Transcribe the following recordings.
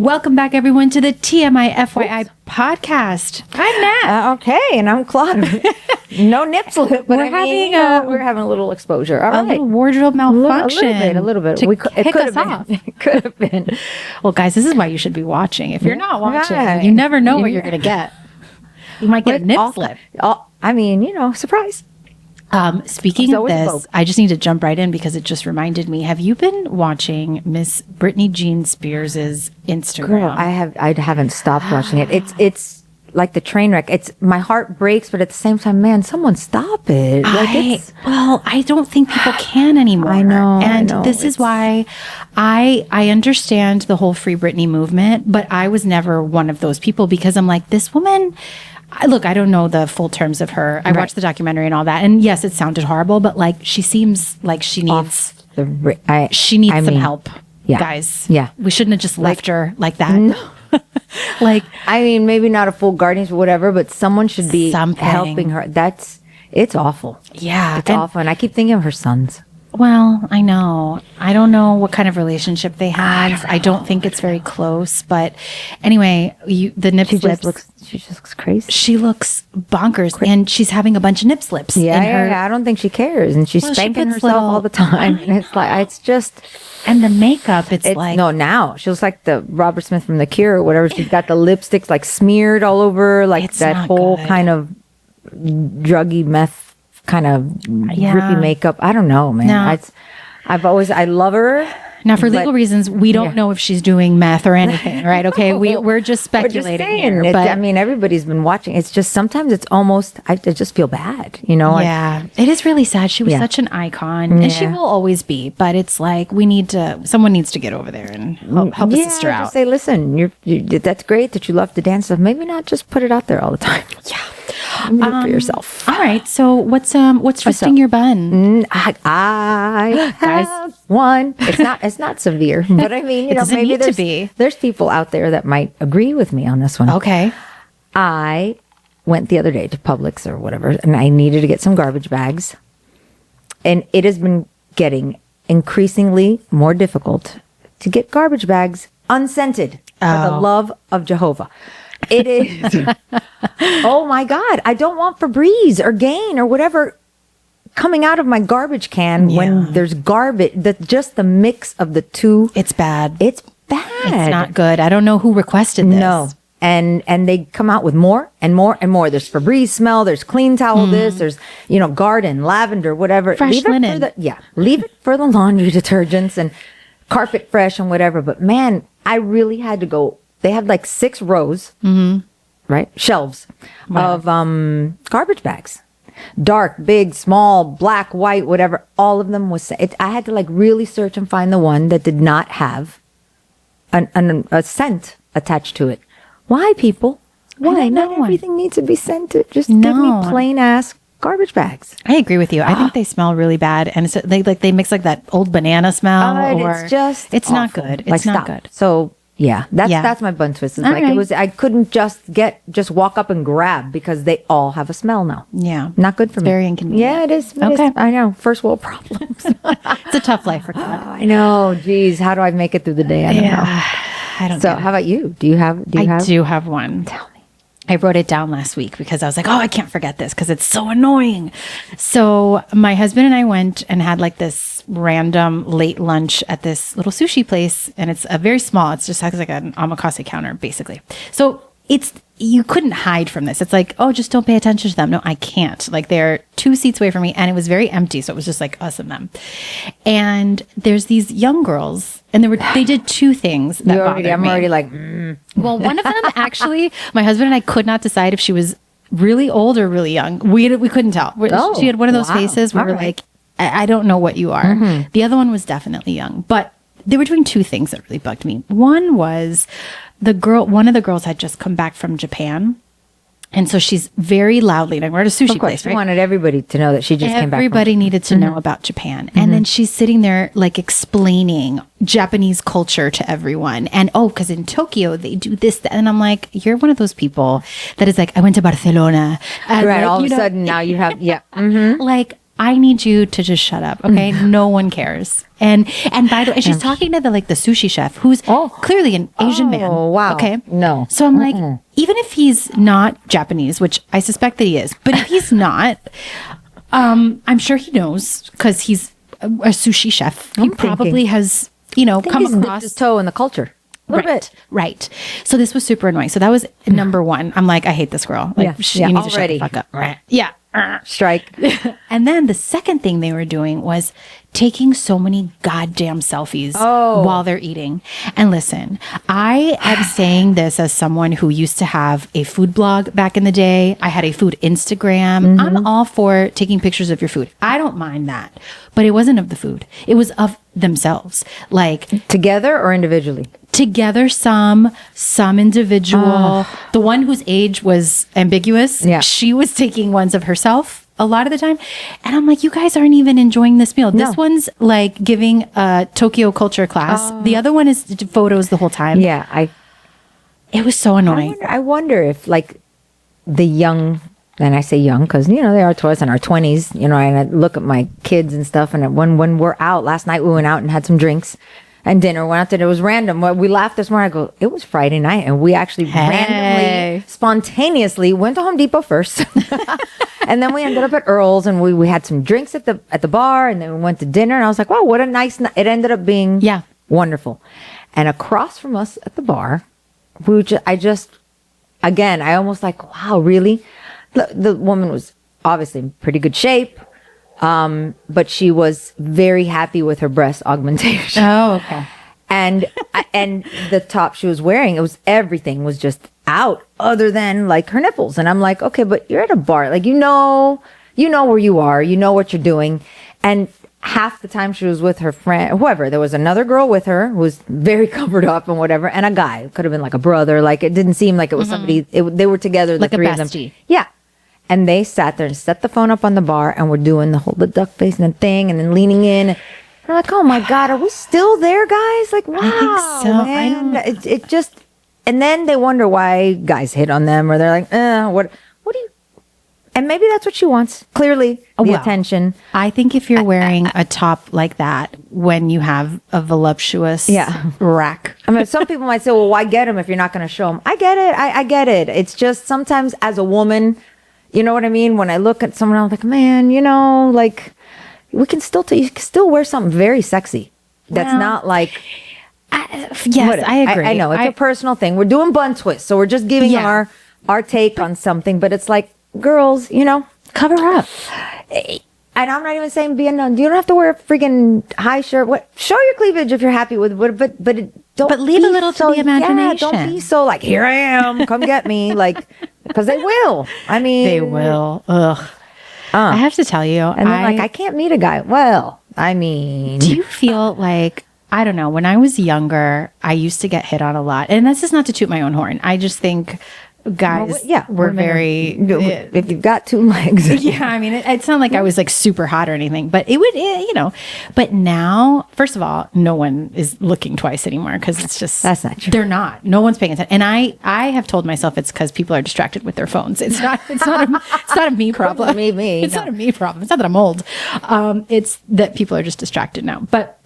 Welcome back, everyone, to the TMI FYI podcast. I'm Nat. Okay, and I'm Claude. No nip slip, but we're having a little exposure. All right. little wardrobe malfunction. A little bit. To kick us been. off. It could have been. Well, guys, this is why you should be watching. If you're not watching, Right. you never know what you're going to get. You might get a nip slip. Surprise. Speaking So of it's this, Vogue. I just need to jump right in because it just reminded me. Have you been watching Miss Britney Jean Spears' Instagram? Girl, I haven't stopped watching it. It's like the train wreck. It's my heart breaks, but at the same time, man, someone stop it. I don't think people can anymore. I know, And I know. this is why I understand the whole Free Britney movement, but I was never one of those people because I'm like, this woman, I don't know the full terms of her. I watched the documentary and all that. And yes, it sounded horrible, but like she seems like she needs some help. Yeah. Guys. Yeah. We shouldn't have just left her like that. No. Like, I mean, maybe not a full guardians or whatever, but someone should be Something. helping her. It's awful. yeah. It's awful. And I keep thinking of her sons. Well, I know. I don't know what kind of relationship they have. I don't think it's very close. But anyway, the nip She slips. just looks crazy. She looks bonkers, and she's having a bunch of nip slips. in her, I don't think she cares, and she's Well, she spanking puts herself little- all the time. And it's like it's just and the makeup. It's like no. Now she looks like the Robert Smith from The Cure or whatever. She's got the lipsticks like smeared all over, like It's that not whole good. kind of druggy meth kind of drippy makeup. I don't know, man. No. I love her. now for legal but- reasons, we don't Yeah. know if she's doing meth or anything, right? Okay, we're just speculating here. But I mean, everybody's been watching. It's just sometimes it's almost. I just feel bad, you know. yeah, it is really sad. She was Yeah. such an icon, and she Yeah. will always be. But it's like someone needs to get over there and help a sister out. Just say, listen, that's great that you love to dance stuff. Maybe not just put it out there all the time. Yeah. Do it for yourself. All right. So what's twisting your bun? I have one. It's not severe, but I mean, It doesn't maybe need to be. there's people out there that might agree with me on this one. Okay. I went the other day to Publix or whatever, and I needed to get some garbage bags, and it has been getting increasingly more difficult to get garbage bags unscented. For the love of Jehovah. It is. Oh my God. I don't want Febreze or Gain or whatever coming out of my garbage can when there's garbage. Just the mix of the two. It's bad. It's bad. It's not good. I don't know who requested this. No. And they come out with more and more and more. There's Febreze smell. There's clean towel. There's, garden, lavender, whatever. Fresh leave linen. Leave it for the laundry detergents and carpet fresh and whatever. But man, I really had to go. They had like 6 rows, right? Shelves of garbage bags. Dark, big, small, black, white, whatever. All of them was. I had to like really search and find the one that did not have a scent attached to it. Why, people? Why? don't Not know. everything needs to be scented. Just give No. me plain ass garbage bags. I agree with you. I think they smell really bad, and they mix like that old banana smell. It's not awful. good. It's Like, not stop. good. So that's my bun twist. It's All like right. it was. I couldn't just walk up and grab because they all have a smell now. Yeah. Not good for me. very inconvenient. Yeah, it is. It is. Okay. I know. First world problems. It's a tough life for Claude. I know. Geez, how do I make it through the day? I don't know. I don't. So, get it. how about you? Do you have? I do have one. Tell me. I wrote it down last week because I was like, oh, I can't forget this because it's so annoying. So my husband and I went and had like this random late lunch at this little sushi place. And it's a very small, it's just has like an omakase counter basically. So you couldn't hide from this. It's like, oh, just don't pay attention to them. No, I can't. Like they're 2 seats away from me and it was very empty. So it was just like us and them. And there's these young girls and they did 2 things that bothered me. I'm already like, Well, one of them actually, my husband and I could not decide if she was really old or really young. We couldn't tell. Oh, She had one of those wow. faces where All we're right. like, I don't know what you are. The other one was definitely young, but they were doing 2 things that really bugged me. One was one of the girls had just come back from Japan. And so she's very loudly, and we're at a sushi of course, place, she right? wanted everybody to know that she just came back. Everybody needed to know about Japan. And then she's sitting there like explaining Japanese culture to everyone. And because in Tokyo they do this, that. And I'm like, you're one of those people that is like, I went to Barcelona. And Right. like, All of a you know, sudden now you have, like I need you to just shut up, okay? No one cares. And by the way, she's talking to the sushi chef, who's clearly an Asian man. Oh, wow. Okay. No. So I'm like, even if he's not Japanese, which I suspect that he is, but if he's not, I'm sure he knows because he's a sushi chef. He probably has, come He's dipped across his toe in the culture. A little bit. Right. So this was super annoying. So that was number one. I'm like, I hate this girl. Like, you need to shut the fuck up. Yeah. Strike. And then the second thing they were doing was taking so many goddamn selfies while they're eating. And listen, I am saying this as someone who used to have a food blog back in the day. I had a food Instagram. I'm all for taking pictures of your food. I don't mind that. But it wasn't of the food. It was of themselves. Like Together or individually? together, some individual. The one whose age was ambiguous, she was taking ones of herself a lot of the time. And I'm like, you guys aren't even enjoying this meal. This one's like giving a Tokyo culture class. The other one is photos the whole time. Yeah. It was so annoying. I wonder if like the young, and I say young because, they are to us in our 20s, and I look at my kids and stuff. And when we're out, last night we went out and had some drinks and dinner. Went out there, it was random. We laughed this morning. I go, it was Friday night, and we actually randomly, spontaneously went to Home Depot first, and then we ended up at Earl's, and we had some drinks at the bar, and then we went to dinner. And I was like, wow, what a nice night! It ended up being wonderful. And across from us at the bar, I almost like, wow, really? The woman was obviously in pretty good shape. But she was very happy with her breast augmentation. Oh, okay. And the top she was wearing, everything was just out other than like her nipples. And I'm like, okay, but you're at a bar. Like, you know where you are, you know what you're doing. And half the time she was with her friend, whoever, there was another girl with her who was very covered up and whatever. And a guy, it could have been like a brother. Like it didn't seem like it was somebody, they were together, the like three a of them. bestie. Yeah. And they sat there and set the phone up on the bar and were doing the duck face and the thing and then leaning in. And I'm like, oh my God, are we still there, guys? Like, wow. I think so. Man. It just, and then they wonder why guys hit on them or they're like, what do you, and maybe that's what she wants. Clearly, the attention. I think if you're wearing a top like that when you have a voluptuous rack. I mean, some people might say, well, why get them if you're not going to show them? I get it. I get it. It's just sometimes as a woman, you know what I mean? When I look at someone, I'm like, man, like we can still, you can still wear something very sexy. That's not like, yes, I agree. I know it's a personal thing. We're doing bun twists. So we're just giving our take on something, but it's like, girls, cover up. And I'm not even saying you don't have to wear a freaking high shirt. Show your cleavage if you're happy with it, but leave a little to the imagination. Don't be so like, here I am, come get me, like, because they will. I mean, they will. Ugh. I have to tell you, and then I can't meet a guy. Well, I mean, do you feel like, I don't know, when I was younger, I used to get hit on a lot, and this is not to toot my own horn. I just think guys were very, if you've got two legs. I mean, it's not like I was like super hot or anything, but it would, but now, first of all, no one is looking twice anymore because it's just, that's not true. They're not, no one's paying attention. And I have told myself it's because people are distracted with their phones. It's not a me problem. It's not a me problem. It's not that I'm old. It's that people are just distracted now. But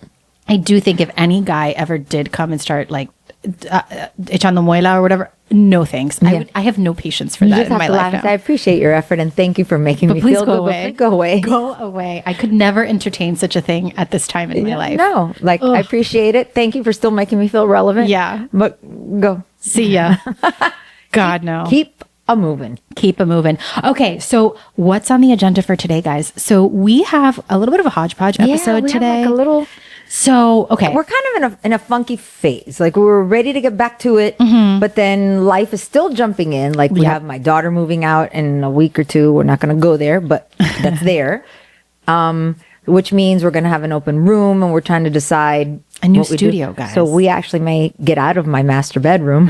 I do think if any guy ever did come and start like, echando muela or whatever, no thanks. I have no patience for that in my life now. I appreciate your effort and thank you for making me feel good. Away. Go away. Go away. I could never entertain such a thing at this time in my life. No, like I appreciate it. Thank you for still making me feel relevant. Yeah. But go. See ya. God, no. Keep a moving. Keep a moving. Okay, so what's on the agenda for today, guys? So we have a little bit of a hodgepodge episode today. Have like a little. So, okay. We're kind of in a funky phase. Like we were ready to get back to it, but then life is still jumping in. Like we have my daughter moving out in a week or two. We're not going to go there, but that's there. Which means we're going to have an open room and we're trying to decide a new studio, guys. So we actually may get out of my master bedroom,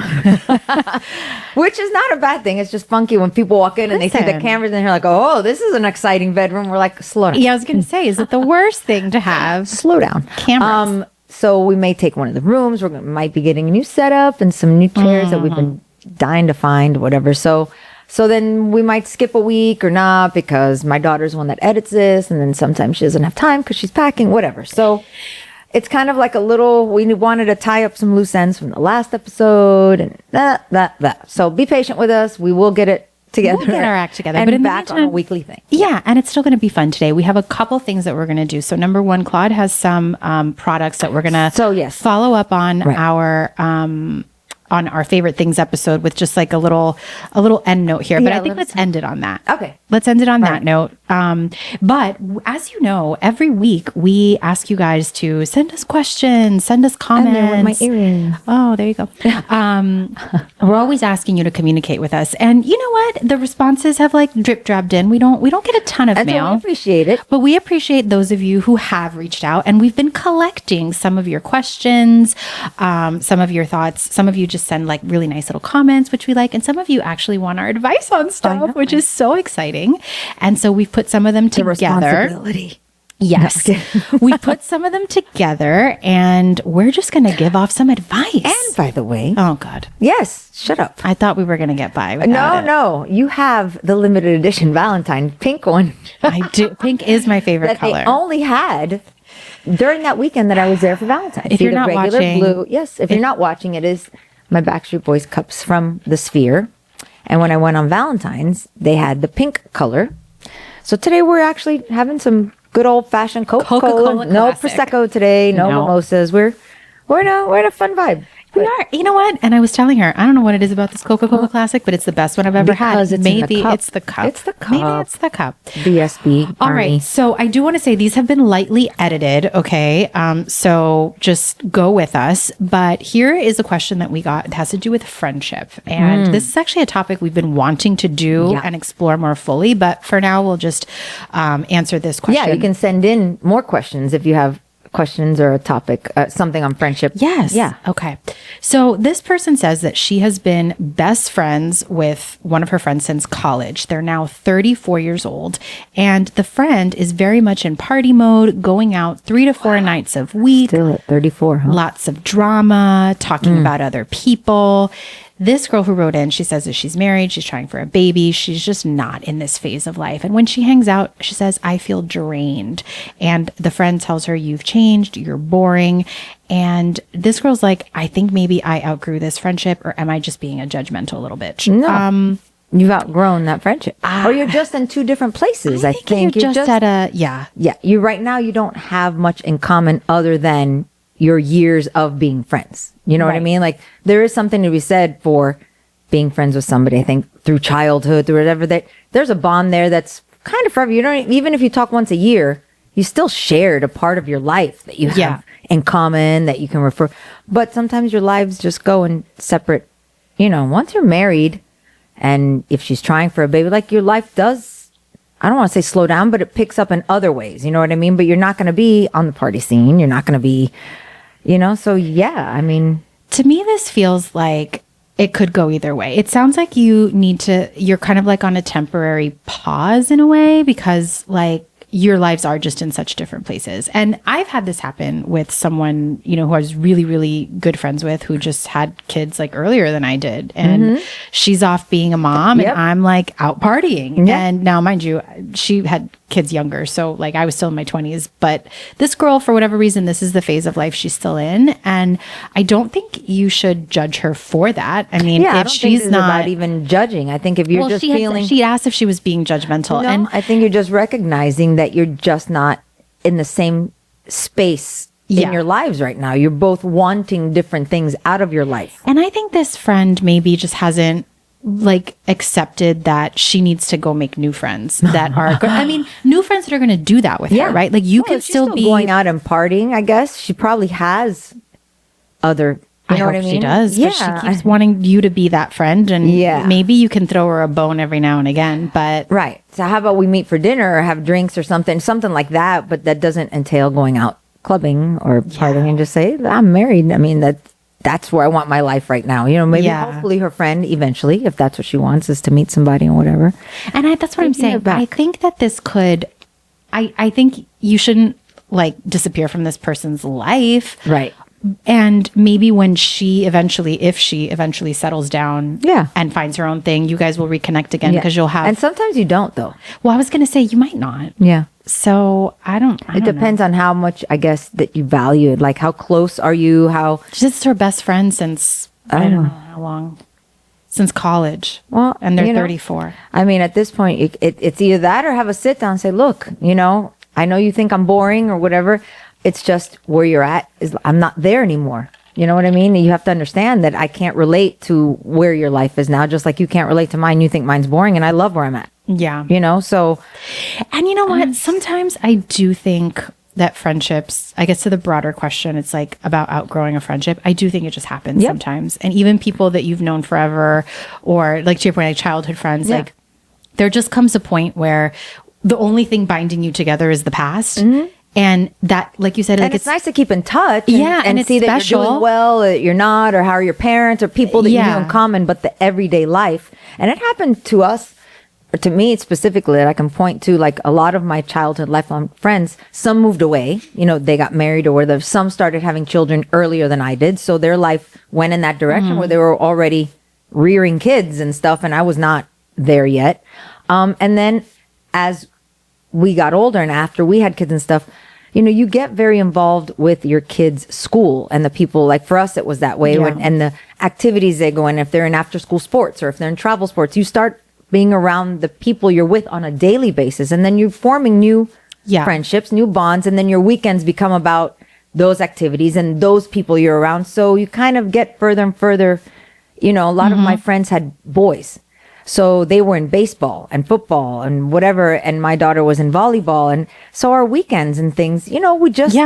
which is not a bad thing. It's just funky when people walk in and they see the cameras and they're like, oh, this is an exciting bedroom. We're like, slow down. Yeah, I was going to say, is it the worst thing to have? Slow down. Cameras. So we may take one of the rooms. Might be getting a new setup and some new chairs that we've been dying to find, whatever. So So then we might skip a week or not because my daughter's the one that edits this. And then sometimes she doesn't have time because she's packing, whatever. So it's kind of like we wanted to tie up some loose ends from the last episode and that. So be patient with us. We will get it together. We'll get our act together. And but in the back on a meantime, weekly thing. Yeah, and it's still going to be fun today. We have a couple things that we're going to do. So number one, Claude has some products that we're going to follow up on our favorite things episode with just like a little end note here. But I think let's end it on that. Okay. Let's end it on that note. But as you know, every week we ask you guys to send us questions, send us comments. And with my earrings. Oh, there you go. We're always asking you to communicate with us. And you know what? The responses have like drip dropped in. We don't get a ton of mail. We appreciate it. But we appreciate those of you who have reached out, and we've been collecting some of your questions, some of your thoughts. Some of you just send like really nice little comments, which we like. And some of you actually want our advice on stuff, which is so exciting. And so we've put some of them together. Responsibility. Yes. We put some of them together and we're just going to give off some advice. And by the way. Oh, God. Yes. Shut up. I thought we were going to get by without it. No. You have the limited edition Valentine pink one. I do. Pink is my favorite that color. They only had during that weekend that I was there for Valentine's. If you're not watching. Blue, yes. If you're not watching, it is my Backstreet Boys cups from the Sphere. And when I went on Valentine's, they had the pink color. So today we're actually having some good old fashioned Coca-Cola. No Prosecco today. No mimosas. We're in a fun vibe. We are. You know what? And I was telling her, I don't know what it is about this Coca-Cola Classic, but it's the best one I've ever had. Maybe it's the cup. It's the cup. Maybe it's the cup. BSB. All right. So I do want to say these have been lightly edited. Okay. So just go with us. But here is a question that we got. It has to do with friendship. And this is actually a topic we've been wanting to do and explore more fully. But for now, we'll just answer this question. Yeah. You can send in more questions if you have questions or a topic, something on friendship. Yes. Yeah. Okay. So this person says that she has been best friends with one of her friends since college. They're now 34 years old. And the friend is very much in party mode, going out 3 to 4 nights a week. Still at 34, huh? Lots of drama, talking about other people. This girl who wrote in, she says that she's married, she's trying for a baby, she's just not in this phase of life. And when she hangs out, she says, I feel drained. And the friend tells her, you've changed, you're boring. And this girl's like, I think maybe I outgrew this friendship, or am I just being a judgmental little bitch? No. You've outgrown that friendship. Or you're just in two different places. I think you're just at a, Yeah, you right now, you don't have much in common other than your years of being friends. You know what I mean? Like there is something to be said for being friends with somebody, I think through childhood, through whatever, that there's a bond there that's kind of forever. You don't, even if you talk once a year, you still shared a part of your life that you have in common that you can refer. But sometimes your lives just go in separate, once you're married and if she's trying for a baby, like your life does, I don't want to say slow down, but it picks up in other ways. You know what I mean? But you're not going to be on the party scene. You're not going to be, so yeah, I mean. To me, this feels like it could go either way. It sounds like you're kind of like on a temporary pause in a way because like your lives are just in such different places. And I've had this happen with someone, who I was really, really good friends with who just had kids like earlier than I did. And she's off being a mom and I'm like out partying. And now, mind you, she had kids younger. So like I was still in my 20s, but this girl, for whatever reason, this is the phase of life she's still in. And I don't think you should judge her for that. I mean, if she's not even judging, I think if you're just feeling, she asked if she was being judgmental. No, and I think you're just recognizing that you're just not in the same space in your lives right now. You're both wanting different things out of your life. And I think this friend maybe just hasn't like accepted that she needs to go make new friends that are I mean, new friends that are going to do that with her, right? Like you can still be going out and partying, I guess. She probably has other, I know what I mean? She does. Yeah. She keeps wanting you to be that friend and maybe you can throw her a bone every now and again, but right. So how about we meet for dinner or have drinks or something like that, but that doesn't entail going out clubbing or partying and just say, I'm married. I mean, that's where I want my life right now. Maybe hopefully her friend eventually, if that's what she wants, is to meet somebody and whatever. And that's what I'm saying. I think that this could, I think you shouldn't like disappear from this person's life. Right. And maybe when if she eventually settles down Yeah. and finds her own thing, you guys will reconnect again Yeah. because you'll have. And sometimes you don't, though. Well, I was going to say you might not. Yeah. So I don't It depends on how much, I guess, that you value it. Like, how close are you? How, She's her best friend since, I don't know how long, since college. Well, and they're you know, 34. I mean, at this point, it's either that or have a sit down and say, look, I know you think I'm boring or whatever. It's just where you're at is I'm not there anymore. You know what I mean? You have to understand that I can't relate to where your life is now, just like you can't relate to mine. You think mine's boring, and I love where I'm at. Yeah. So. And you know what? Sometimes I do think that friendships, I guess to the broader question, it's like about outgrowing a friendship. I do think it just happens Yep. sometimes. And even people that you've known forever, or like to your point, like childhood friends, Yeah. like there just comes a point where the only thing binding you together is the past. And that, like you said, like And it's nice to keep in touch. And, Yeah, and it's see that you're special. doing well, that you're not, or how are your parents, or people that you Yeah. know in common, but the everyday life. And it happened to us, or to me specifically, that I can point to, like a lot of my childhood lifelong friends, some moved away, they got married, or whether some started having children earlier than I did. So their life went in that direction where they were already rearing kids and stuff, and I was not there yet. And then as we got older and after we had kids and stuff, you get very involved with your kids' school and the people. Like for us, it was that way. Yeah. And the activities they go in, if they're in after school sports or if they're in travel sports, you start being around the people you're with on a daily basis. And then you're forming new Yeah. friendships, new bonds. And then your weekends become about those activities and those people you're around. So you kind of get further and further. A lot of my friends had boys. So they were in baseball and football and whatever. And my daughter was in volleyball. And so our weekends and things, we just,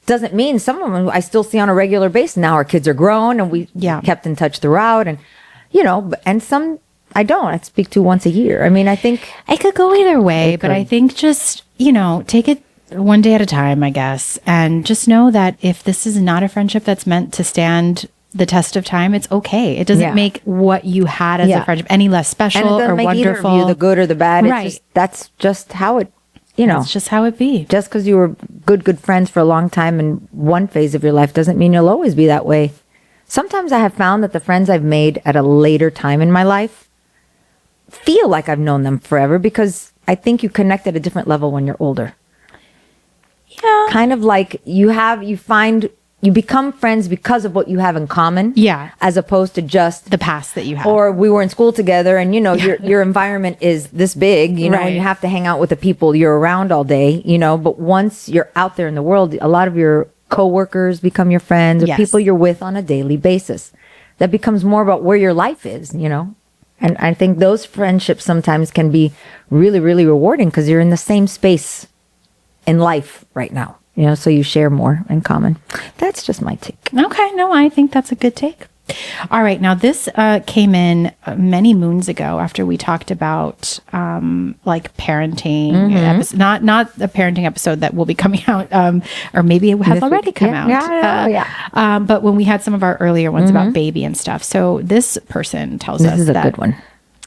doesn't mean some of them I still see on a regular basis. Now our kids are grown and we kept in touch throughout. And, and some I don't. I speak to once a year. I mean, I think it could go either way, It but I could. think just, take it one day at a time, I guess. And just know that if this is not a friendship that's meant to stand the test of time, it's okay. It doesn't Yeah. make what you had as Yeah. a friendship any less and it special doesn't or make either wonderful. of you the good or the bad. Right. It's just, that's just how it, It's just how it be. just because you were good friends for a long time in one phase of your life doesn't mean you'll always be that way. Sometimes I have found that the friends I've made at a later time in my life feel like I've known them forever because I think you connect at a different level when you're older. Yeah. Kind of like you become friends because of what you have in common. Yeah. As opposed to just The past that you have. or we were in school together and your environment is this big, and Right. you have to hang out with the people you're around all day, but once you're out there in the world, a lot of your coworkers become your friends or Yes. people you're with on a daily basis. That becomes more about where your life is, And I think those friendships sometimes can be really, really rewarding because you're in the same space in life right now, so you share more in common. That's just my take. Okay, no, I think that's a good take. All right, now this came in many moons ago after we talked about like parenting, not a parenting episode that will be coming out, or maybe it has This already week? come Yeah, out. yeah. But when we had some of our earlier ones about baby and stuff, so this person tells us This is a that, good one.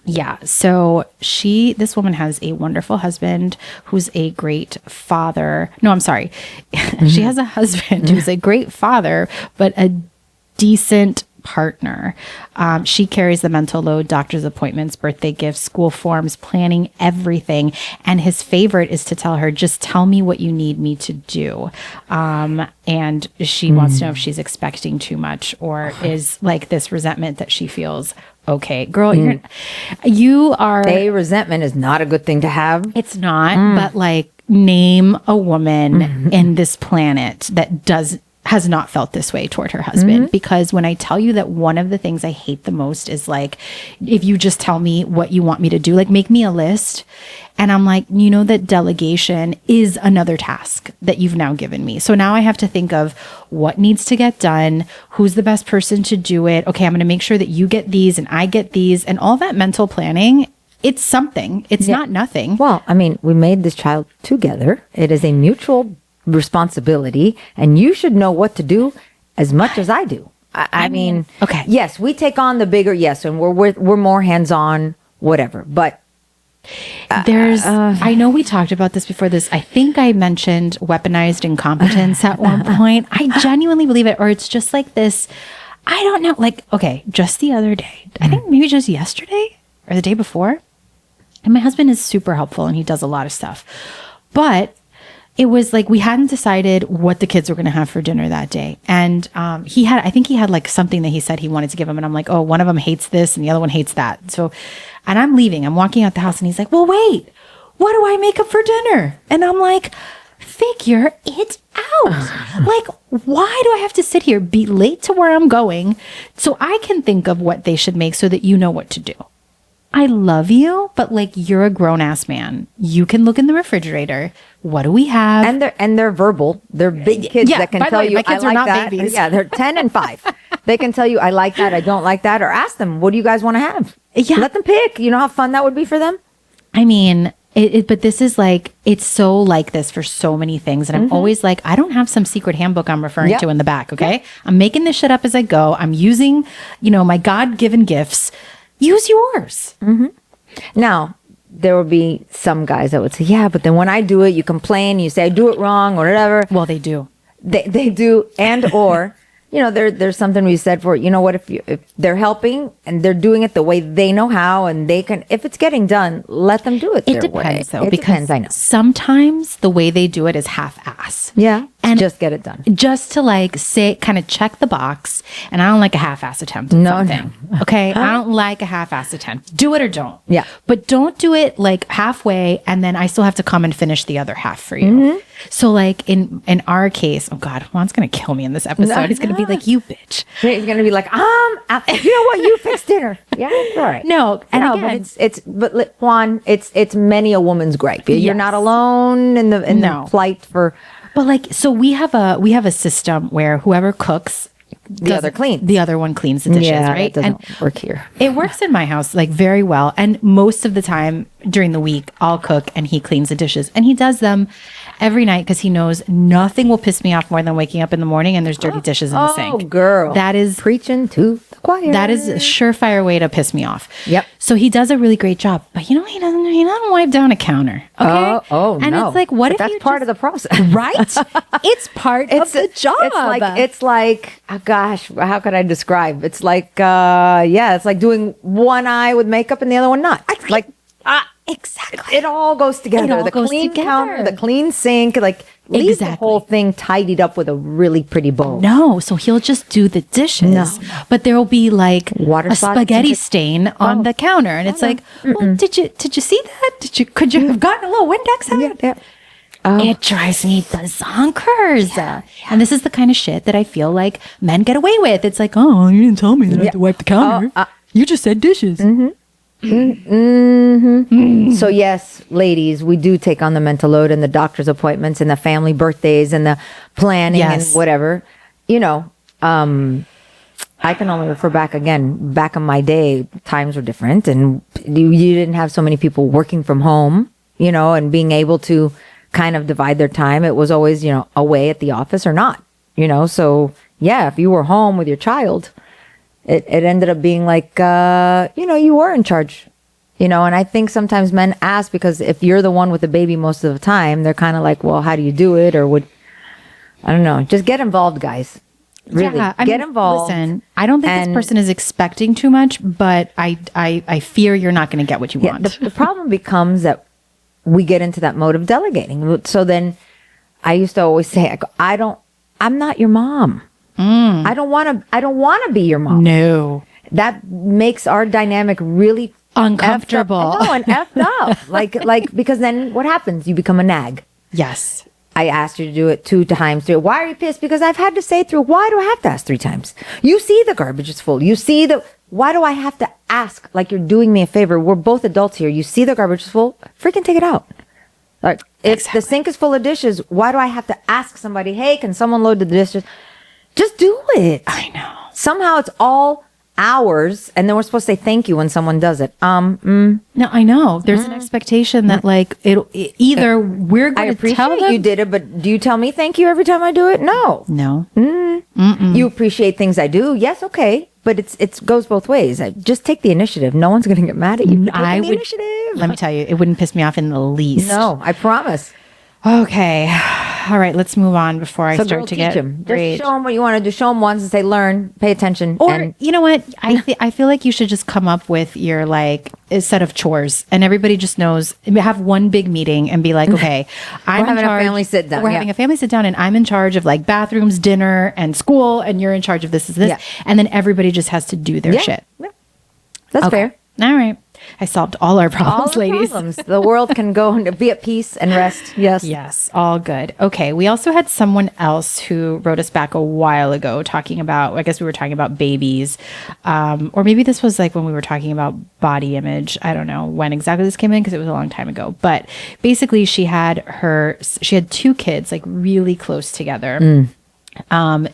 Yeah. So this woman has a wonderful husband who's a great father. No, I'm sorry. She has a husband who's a great father, but a decent partner. She carries the mental load, doctor's appointments, birthday gifts, school forms, planning everything. And his favorite is to tell her, just tell me what you need me to do. And she wants to know if she's expecting too much or is like this resentment that she feels. Okay, girl, you are. Resentment is not a good thing to have. It's not, but like, name a woman in this planet that has not felt this way toward her husband. Because when I tell you that one of the things I hate the most is like, if you just tell me what you want me to do, like make me a list. And I'm like, that delegation is another task that you've now given me. So now I have to think of what needs to get done, who's the best person to do it. Okay, I'm going to make sure that you get these and I get these, and all that mental planning. It's something. It's not nothing. Well, I mean, we made this child together. It is a mutual responsibility, and you should know what to do as much as I do. I mean, okay. Yes, we take on the bigger, and we're more hands-on, whatever. But I know we talked about this before this. I think I mentioned weaponized incompetence at one point. I genuinely believe it. Or it's just like this. I don't know. Like, okay, just the other day, I think maybe just yesterday or the day before. And my husband is super helpful and he does a lot of stuff. But it was like we hadn't decided what the kids were going to have for dinner that day. And I think he had like something that he said he wanted to give them. And I'm like, oh, one of them hates this and the other one hates that. So, and I'm leaving. I'm walking out the house and he's like, well, wait, what do I make up for dinner? And I'm like, figure it out. Like, why do I have to sit here, be late to where I'm going so I can think of what they should make so that you know what to do? I love you, but like you're a grown ass man. You can look in the refrigerator. What do we have? And they're verbal. They're big kids that can tell you, my kids I are like not that. babies. Yeah, they're 10 and 5. They can tell you, I like that, I don't like that, or ask them, what do you guys want to have? Yeah. Let them pick. You know how fun that would be for them? I mean, but this is like, it's so like this for so many things. And I'm always like, I don't have some secret handbook I'm referring Yep. to in the back. Okay. I'm making this shit up as I go. I'm using, my God-given gifts. Use yours. Now, there will be some guys that would say, yeah, but then when I do it, you complain, you say I do it wrong or whatever. Well, they do. They do, and or there's something we said for, you know what, if they're helping and they're doing it the way they know how, and they can, if it's getting done, let them do it It their way. depends though, It because depends, I know. sometimes the way they do it is half-ass. Yeah, And just get it done. Just to like say, kind of check the box. And I don't like a half-ass attempt at No, something. Okay. I don't like a half-ass attempt. Do it or don't. Yeah. But don't do it like halfway and then I still have to come and finish the other half for you. So like in our case, oh God, Juan's going to kill me in this episode. He's going to be like, you bitch. He's gonna be like, you know what, you fixed dinner. Yeah, it's all right. No. And No, again, but Juan, it's many a woman's gripe. You're Yes. not alone in the No. plight for but like, so we have a system where whoever cooks, the other cleans. the other one cleans the dishes, right? That doesn't work here. It works in my house like very well. And most of the time during the week, I'll cook and he cleans the dishes. And he does them every night because he knows nothing will piss me off more than waking up in the morning and there's dirty dishes in the sink. Oh, girl, That is preaching to the choir. that is a surefire way to piss me off. Yep. So he does a really great job. But he doesn't wipe down a counter. Okay. And And it's like, what if that's you part of the process, right? It's part of the job. It's like oh gosh, how could I describe? It's like it's like doing one eye with makeup and the other one not. Like exactly. it all goes together. It all the goes clean together. counter, the clean sink, like leave the Exactly. whole thing tidied up with a really pretty bow. No, so he'll just do the dishes. No. But there will be like Water a spots spaghetti and- stain on the counter, and it's like, well, did you see that? Could you have gotten a little Windex out? Yeah. It drives me bonkers. And this is the kind of shit that I feel like men get away with. It's like, oh, you didn't tell me that I have to wipe the counter. You just said dishes. So yes, ladies, we do take on the mental load and the doctor's appointments and the family birthdays and the planning Yes. and whatever. I can only refer back in my day, times were different and you didn't have so many people working from home, and being able to kind of divide their time. It was always, away at the office or not, so yeah, if you were home with your child, it ended up being like, you were in charge, and I think sometimes men ask because if you're the one with the baby most of the time, they're kind of like, well, how do you do it? Or I don't know, just get involved, guys. Really, get involved. Listen, I don't think this person is expecting too much, but I fear you're not going to get what you want. The problem becomes that we get into that mode of delegating. So then I used to always say, I'm not your mom. I don't want to be your mom. No. That makes our dynamic really Uncomfortable. effed up. Like, because then what happens? You become a nag. Yes. I asked you to do it 2 times. Why are you pissed? Because I've had to say it through. Why do I have to ask 3 times? You see the garbage is full. You see why do I have to ask like you're doing me a favor? We're both adults here. You see the garbage is full. Freaking take it out. Like if the sink is full of dishes, why do I have to ask somebody, hey, can someone load the dishes? Just do it. I know. Somehow it's all ours, and then we're supposed to say thank you when someone does it. No, I know. There's an expectation that like either we're I going to appreciate tell them you did it, but do you tell me thank you every time I do it? No. No. You appreciate things I do. Yes, okay. But it goes both ways. Just take the initiative. No one's going to get mad at you for taking the initiative. Let me tell you, it wouldn't piss me off in the least. No, I promise. Okay. All right, let's move on before I So start girl, to teach get them. Just rage. show them what you want to do. Show them once and say, learn, pay attention. Or and you know what? I feel like you should just come up with your like a set of chores, and everybody just knows. Have one big meeting and be like, okay, I'm having in a charge. family sit down, We're yeah. having a family sit down, and I'm in charge of like bathrooms, dinner, and school, and you're in charge of this, Yeah. and then everybody just has to do their yeah, shit. yeah. That's Okay. fair. All right. I solved all our All problems, the ladies. problems. The world can go and be at peace and rest. Yes. Yes, all good. Okay, we also had someone else who wrote us back a while ago talking about, I guess we were talking about babies. Or maybe this was like when we were talking about body image. I don't know when exactly this came in because it was a long time ago. But basically she had two kids like really close together.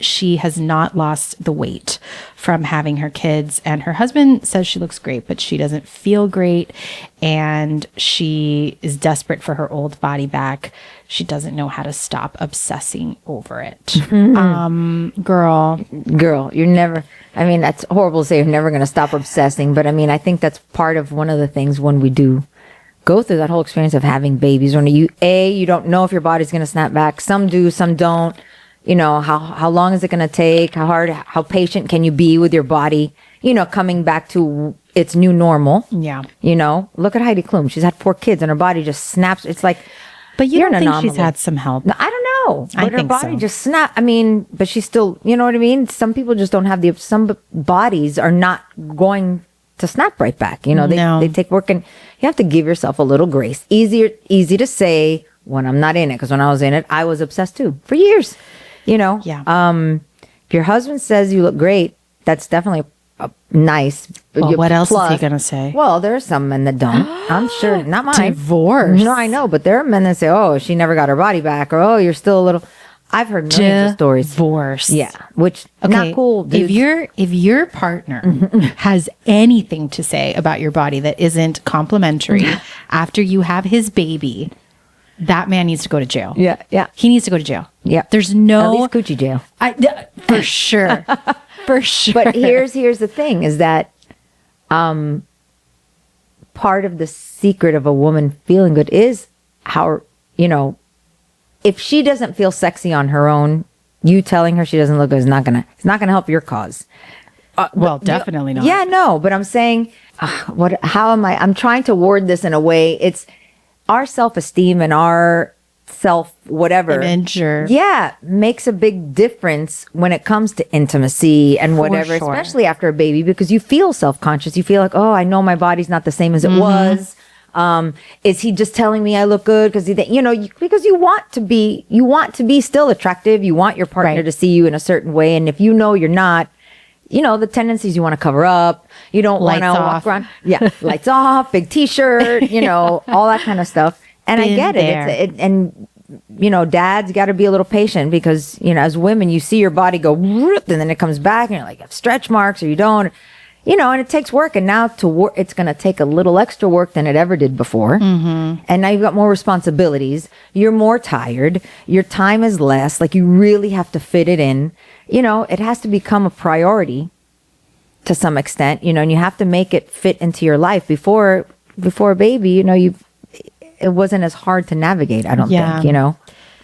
She has not lost the weight from having her kids, and her husband says she looks great, but she doesn't feel great, and she is desperate for her old body back. She doesn't know how to stop obsessing over it. Girl, You're never, I mean, that's horrible to say you're never going to stop obsessing, but I mean, I think that's part of one of the things when we do go through that whole experience of having babies, when you don't know if your body's going to snap back. Some do, some don't. You know, how long is it going to take? How patient can you be with your body? You know, coming back to its new normal. yeah. You know, look at Heidi Klum. She's had 4 kids and her body just snaps. It's like, But you You're don't an think she's anomaly. had some help? no, I don't know. I But her think body so. just snap. I mean, but she's still, you know what I mean? Some people just don't have some bodies are not going to snap right back. You know, No. they take work, and you have to give yourself a little grace. Easy to say when I'm not in it. Because when I was in it, I was obsessed too for years. You know, Yeah. If your husband says you look great, that's definitely nice. Well, what else is he Plus- going to say? Well, there are some men that don't. I'm sure, not mine. Divorce. No, I know, but there are men that say, "Oh, she never got her body back," or "Oh, you're still a little." I've heard millions of stories. Divorce. Yeah, which not cool. Dudes. If your partner has anything to say about your body that isn't complimentary after you have his baby, that man needs to go to jail. yeah, He needs to go to jail. yeah. There's At no least coochie jail. for sure. For sure. But here's the thing: is that part of the secret of a woman feeling good is how, you know, if she doesn't feel sexy on her own, you telling her she doesn't look good is not gonna help your cause. well, definitely not. Yeah, no, but I'm saying, how am I? I'm trying to word this in a way. It's our self-esteem and our self, whatever. Image or- Yeah, makes a big difference when it comes to intimacy and whatever, sure. especially after a baby, because you feel self-conscious. You feel like, oh, I know my body's not the same as it was. Is he just telling me I look good because because you want to be still attractive. You want your partner Right. to see you in a certain way, and if you know you're not, you know, the tendencies you want to cover up. You don't want Lights to walk off. around. Yeah, lights off, big T-shirt, you know, all that kind of stuff. And I Been get there. it. And you know, dads got to be a little patient because, you know, as women, you see your body go whoop, and then it comes back, and you're like, you have stretch marks, or you don't. You know, and it takes work. And now to work, it's going to take a little extra work than it ever did before. Mm-hmm. And now you've got more responsibilities. You're more tired. Your time is less. Like, you really have to fit it in. You know, it has to become a priority to some extent, you know, and you have to make it fit into your life before a baby, you know, it wasn't as hard to navigate, I don't Yeah. think, you know.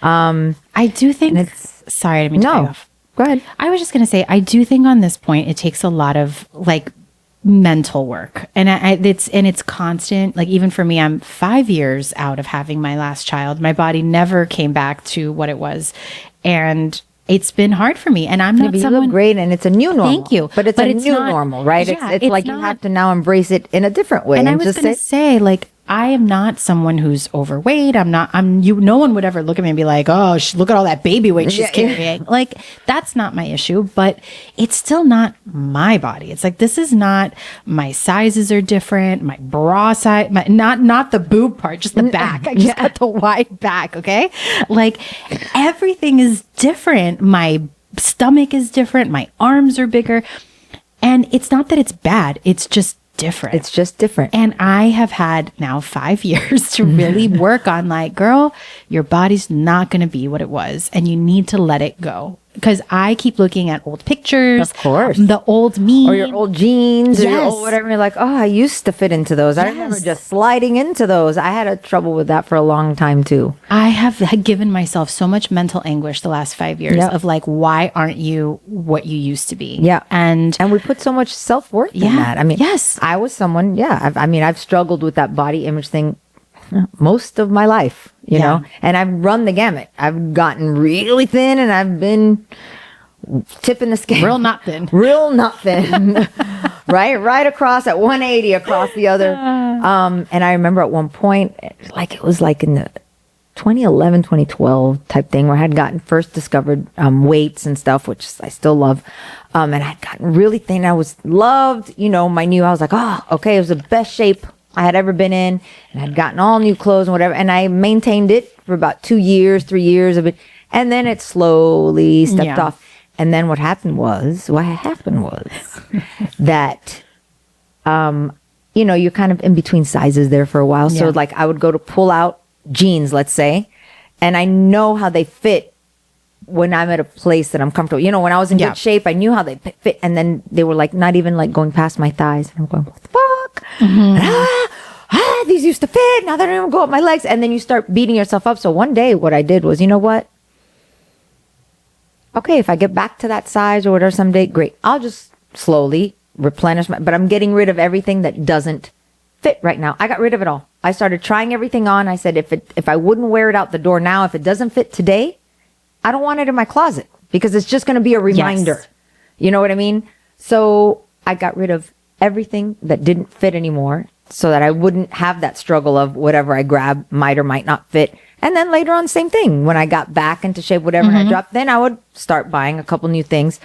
I do think And sorry, I didn't mean to cut you No, off. go ahead. I was just going to say, I do think on this point, it takes a lot of like mental work, and it's constant. Like, even for me, I'm 5 years out of having my last child. My body never came back to what it was, and it's been hard for me. And I'm not Maybe you someone. look great, and it's a new normal. Thank you. But it's But a it's new not- normal, right? yeah, It's it's like you not- have to now embrace it in a different way. And I was just going to say, like, I am not someone who's overweight. No one would ever look at me and be like, oh, look at all that baby weight she's Yeah. carrying. Like, that's not my issue, but it's still not my body. It's like, this is not, my sizes are different. My bra size, not the boob part, just the back. I just got the wide back. Okay. Like, everything is different. My stomach is different. My arms are bigger. And it's not that it's bad. It's just different. It's just different. And I have had now 5 years to really work on, like, girl, your body's not going to be what it was, and you need to let it go. because I keep looking at old pictures, Of course. the old me, or your old jeans, or your Yes. old whatever. You're like, oh, I used to fit into those. I remember Yes. just sliding into those. I had a trouble with that for a long time too. I have given myself so much mental anguish the last 5 years Yep. of like, why aren't you what you used to be? Yeah. And And we put so much self worth in Yeah. that. I mean, Yes. I was someone, I've struggled with that body image thing most of my life, you Yeah. know, and I've run the gamut. I've gotten really thin and I've been tipping the scale. real not thin. Real not thin. right across at 180 across the other. And I remember at one point, like it was like in the 2011, 2012 type thing where I had gotten first discovered weights and stuff, which I still love. And I had gotten really thin. I was loved, you know, I was like, oh, okay, it was the best shape I had ever been in. And I'd gotten all new clothes and whatever. And I maintained it for about 2 years, 3 years of it. And then it slowly stepped Yeah. off. And then what happened was that, you know, you're kind of in between sizes there for a while. So Yeah. like I would go to pull out jeans, let's say, and I know how they fit when I'm at a place that I'm comfortable. You know, when I was in Yeah. good shape, I knew how they fit. And then they were like not even like going past my thighs. And I'm going, what the fuck? These used to fit. Now they don't even go up my legs. And then you start beating yourself up. So one day what I did was, you know what? Okay, if I get back to that size or whatever someday, great. I'll just slowly replenish but I'm getting rid of everything that doesn't fit right now. I got rid of it all. I started trying everything on. I said, if I wouldn't wear it out the door now, if it doesn't fit today, I don't want it in my closet because it's just going to be a reminder. Yes. You know what I mean? So I got rid of everything that didn't fit anymore so that I wouldn't have that struggle of whatever I grab might or might not fit. And then later on, same thing. When I got back into shape, whatever, and I dropped, then I would start buying a couple new things.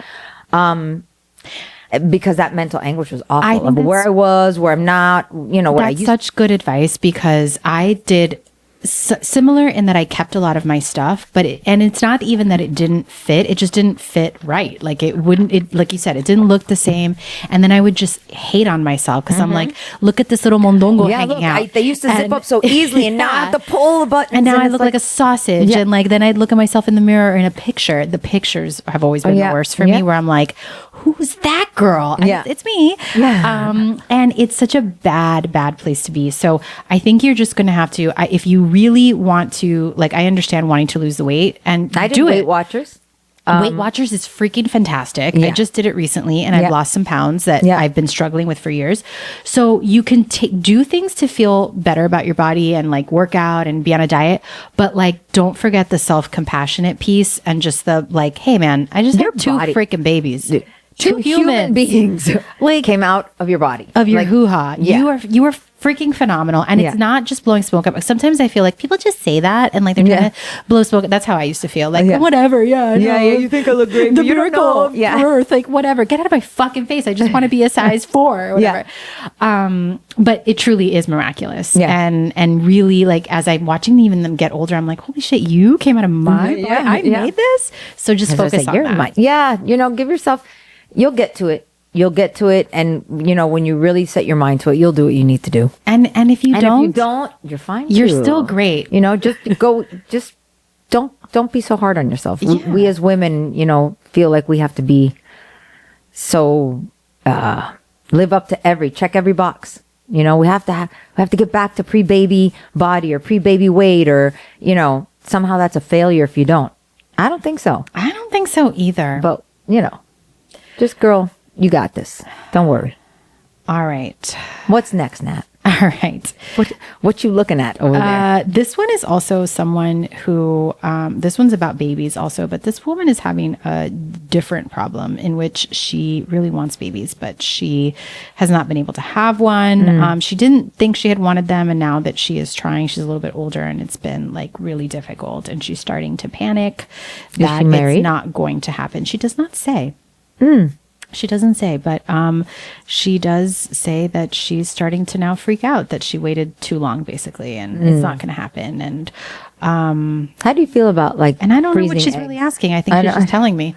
Because that mental anguish was I awful think of where I was, where I'm not, you know, what I That's used such good advice because I did similar in that I kept a lot of my stuff, but and it's not even that it didn't fit; it just didn't fit right. Like it wouldn't. It like you said, it didn't look the same. And then I would just hate on myself because I'm like, look at this little mondongo hanging out. they used to zip up so easily, and now I have to pull the buttons. And now I it's look like a sausage. Yeah. And like then I'd look at myself in the mirror or in a picture. The pictures have always been yeah. the worst for Yeah. me where I'm like, who's that girl? And Yeah. it's me. Yeah. And it's such a bad place to be. So I think you're just going to have to, if you really want to, like, I understand wanting to lose the weight and I did do Weight it. Watchers. Weight Watchers is freaking fantastic. I Yeah. just did it recently and Yeah. I've lost some pounds that Yeah. I've been struggling with for years. So you can do things to feel better about your body and like work out and be on a diet, but like don't forget the self-compassionate piece and just the like, hey man, I just Your had two body- freaking babies. Two human beings Like- came out of your body. Of your Like, hoo-ha. yeah. You are freaking phenomenal. And Yeah. it's not just blowing smoke up. Sometimes I feel like people just say that and like they're trying Yeah. to blow smoke. That's how I used to feel. Like, Yeah. whatever. Yeah. Yeah, no, yeah, you think I look great, The but you don't miracle know. of Yeah. birth. Like, whatever. Get out of my fucking face. I just want to be a size 4 or whatever. But it truly is miraculous. Yeah. And really, like, as I'm watching even them get older, I'm like, holy shit, you came out of my body. Yeah, I yeah. made this. So just As I focus say, on you're that. my- yeah, you know, give yourself, you'll get to it. You'll get to it. And, you know, when you really set your mind to it, you'll do what you need to do. And if you And don't, if you don't, you're fine. you're too. still great. You know, just go, just don't be so hard on yourself. Yeah. We as women, you know, feel like we have to be so, live up to check every box. You know, we have to get back to pre-baby body or pre-baby weight or, you know, somehow that's a failure if you don't. I don't think so. I don't think so either. But, you know, just girl, you got this. Don't worry. All right. What's next, Nat? All right. What you looking at over there? This one is also someone who, this one's about babies also, but this woman is having a different problem in which she really wants babies, but she has not been able to have one. She didn't think she had wanted them. And now that she is trying, she's a little bit older and it's been like really difficult. And she's starting to panic that she married? it's not going to happen. She does not say. She doesn't say, but she does say that she's starting to now freak out that she waited too long, basically, and it's not going to happen. And How do you feel about like? and I don't know what freezing she's eggs? really asking. I think I she's know. just telling me.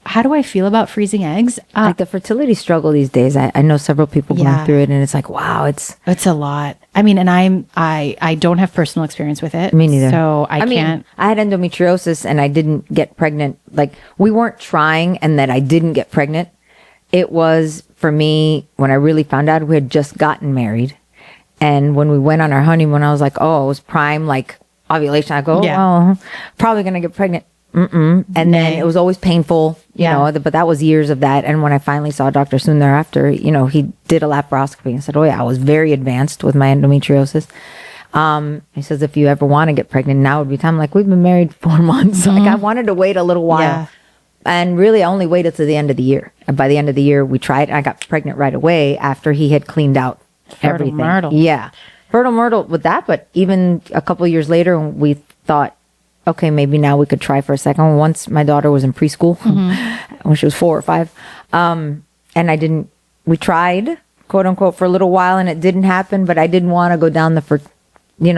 how do I feel about freezing eggs? Like the fertility struggle these days. I know several people going Yeah. through it, and it's like, wow, it's It's a lot. I mean, and I don't have personal experience with it. me neither. So I mean, can't. I had endometriosis and I didn't get pregnant. Like we weren't trying, and that I didn't get pregnant. It was for me when I really found out. We had just gotten married, and when we went on our honeymoon, I was like, oh, it was prime like ovulation. I go, Yeah. oh, probably gonna get pregnant. And then Nay. it was always painful, you Yeah. know, but that was years of that. And when I finally saw a doctor soon thereafter, you know, he did a laparoscopy and said, oh yeah, I was very advanced with my endometriosis. He says, if you ever want to get pregnant, now would be time. Like, we've been married 4 months. Like, I wanted to wait a little while. Yeah. And really, I only waited to the end of the year. And by the end of the year, we tried, and I got pregnant right away after he had cleaned out everything. myrtle. Yeah. Fertile myrtle with that. But even a couple of years later, we thought, okay, maybe now we could try for a second. Once my daughter was in preschool, when she was 4 or 5. And we tried, quote unquote, for a little while, and it didn't happen, but I didn't want to go down the Yeah,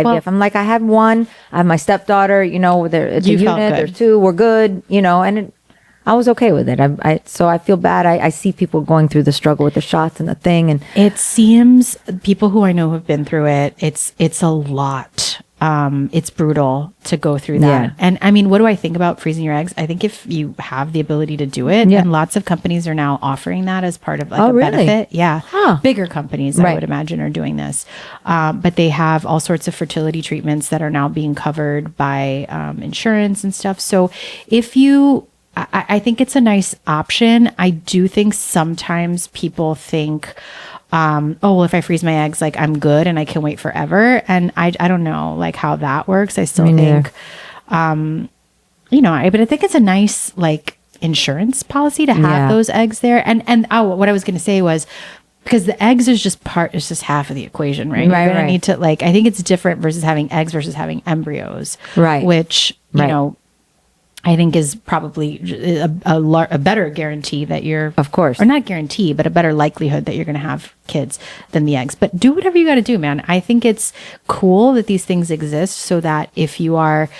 IVF. well- I'm like, I have one. I have my stepdaughter, you know, it's a You felt unit, good. there's 2, we're good, you know, and I was okay with it. So I feel bad. I see people going through the struggle with the shots and the thing, and It seems people who I know who've been through it, it's a lot. It's brutal to go through that. Yeah. And I mean, what do I think about freezing your eggs? I think if you have the ability to do it, Yeah. and lots of companies are now offering that as part of like Oh, a really? benefit. Yeah. Huh. Bigger companies, I Right. would imagine, are doing this. But they have all sorts of fertility treatments that are now being covered by insurance and stuff. So if you, I think it's a nice option. I do think sometimes people think, oh, well, if I freeze my eggs, like I'm good and I can wait forever. And I don't know like how that works. I still Me neither. think, but I think it's a nice like insurance policy to have Yeah. those eggs there. And what I was going to say was, because the eggs is just half of the equation, right? Right, You're going right. to need to I think it's different versus having eggs versus having embryos. Right. Which, you Right. know, I think is probably a better guarantee that you're, Of course. or not guarantee, but a better likelihood that you're going to have kids than the eggs. But do whatever you got to do, man. I think it's cool that these things exist so that if you are,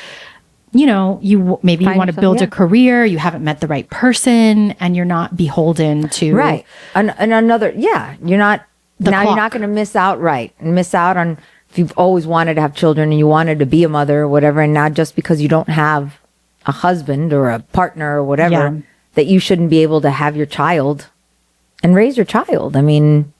you know, maybe you Find want to yourself, build yeah. a career, you haven't met the right person, and you're not beholden to right. And another, yeah, you're not, The now clock. you're not going to miss out, right. And miss out on, if you've always wanted to have children and you wanted to be a mother or whatever, and now just because you don't have a husband or a partner or whatever, Yeah. that you shouldn't be able to have your child and raise your child. I mean,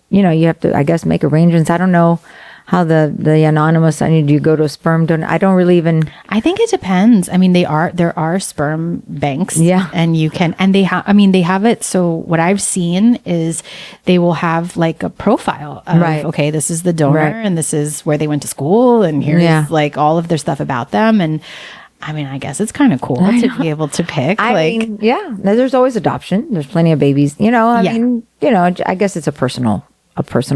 you know, you have to, I guess, make arrangements. I don't know how the anonymous, I need you to go to a sperm donor. I don't really even, I think it depends. I mean, there are sperm banks. Yeah. And you can, and they have it. So what I've seen is they will have like a profile of, Right. okay, this is the donor Right. and this is where they went to school and here's Yeah. like all of their stuff about them. And I mean, I guess it's kind of cool to be able to pick. I mean, yeah, there's always adoption. There's plenty of babies, you know, I Yeah. mean, you know, I guess it's a personal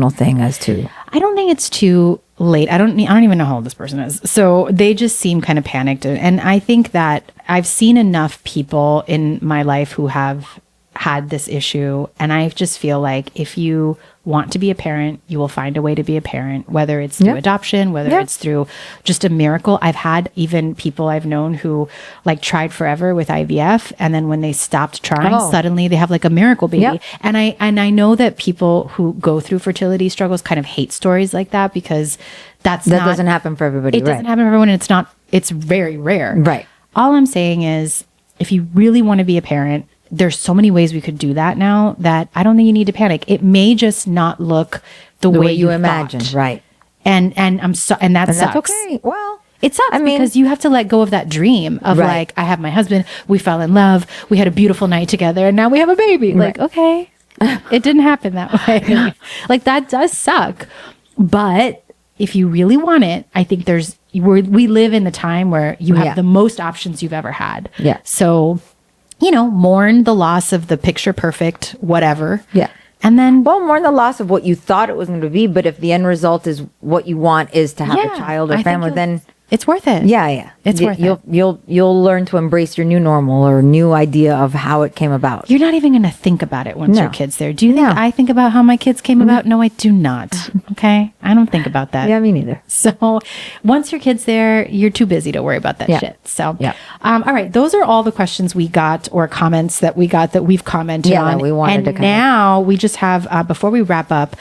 thing as to. I don't think it's too late. I don't even know how old this person is. So they just seem kind of panicked. And I think that I've seen enough people in my life who have had this issue. And I just feel like if you want to be a parent, you will find a way to be a parent, whether it's through Yeah. adoption, whether Yeah. it's through just a miracle. I've had even people I've known who like tried forever with IVF. And then when they stopped trying, Oh. suddenly they have like a miracle baby. Yep. And I know that people who go through fertility struggles kind of hate stories like that because that Doesn't happen for everybody. It doesn't happen for everyone. And it's very rare. Right. All I'm saying is if you really want to be a parent, there's so many ways we could do that now that I don't think you need to panic. It may just not look the way you thought. imagine, right? And that And sucks. that's okay. Well, It sucks I mean- because you have to let go of that dream of Right. like, I have my husband, we fell in love, we had a beautiful night together, and now we have a baby. Like, okay, it didn't happen that way. Like, that does suck. But if you really want it, I think we live in the time where you have Yeah. the most options you've ever had. Yeah. So, you know, mourn the loss of the picture perfect, whatever. Yeah. And then, well, more than the loss of what you thought it was going to be, but if the end result is what you want is to have a child or I think family, you'll- then it's worth it. yeah. It's worth it. You'll learn to embrace your new normal or new idea of how it came about. You're not even going to think about it once No. your kid's there. Do you think No. I think about how my kids came about? No, I do not. Okay. Okay. I don't think about that. Yeah, me neither. So once your kid's there, you're too busy to worry about that Yeah. shit. So, Yeah. all right. Those are all the questions we got or comments that we got that we've commented Yeah, on. that we wanted and to kind of- now we just have, before we wrap up,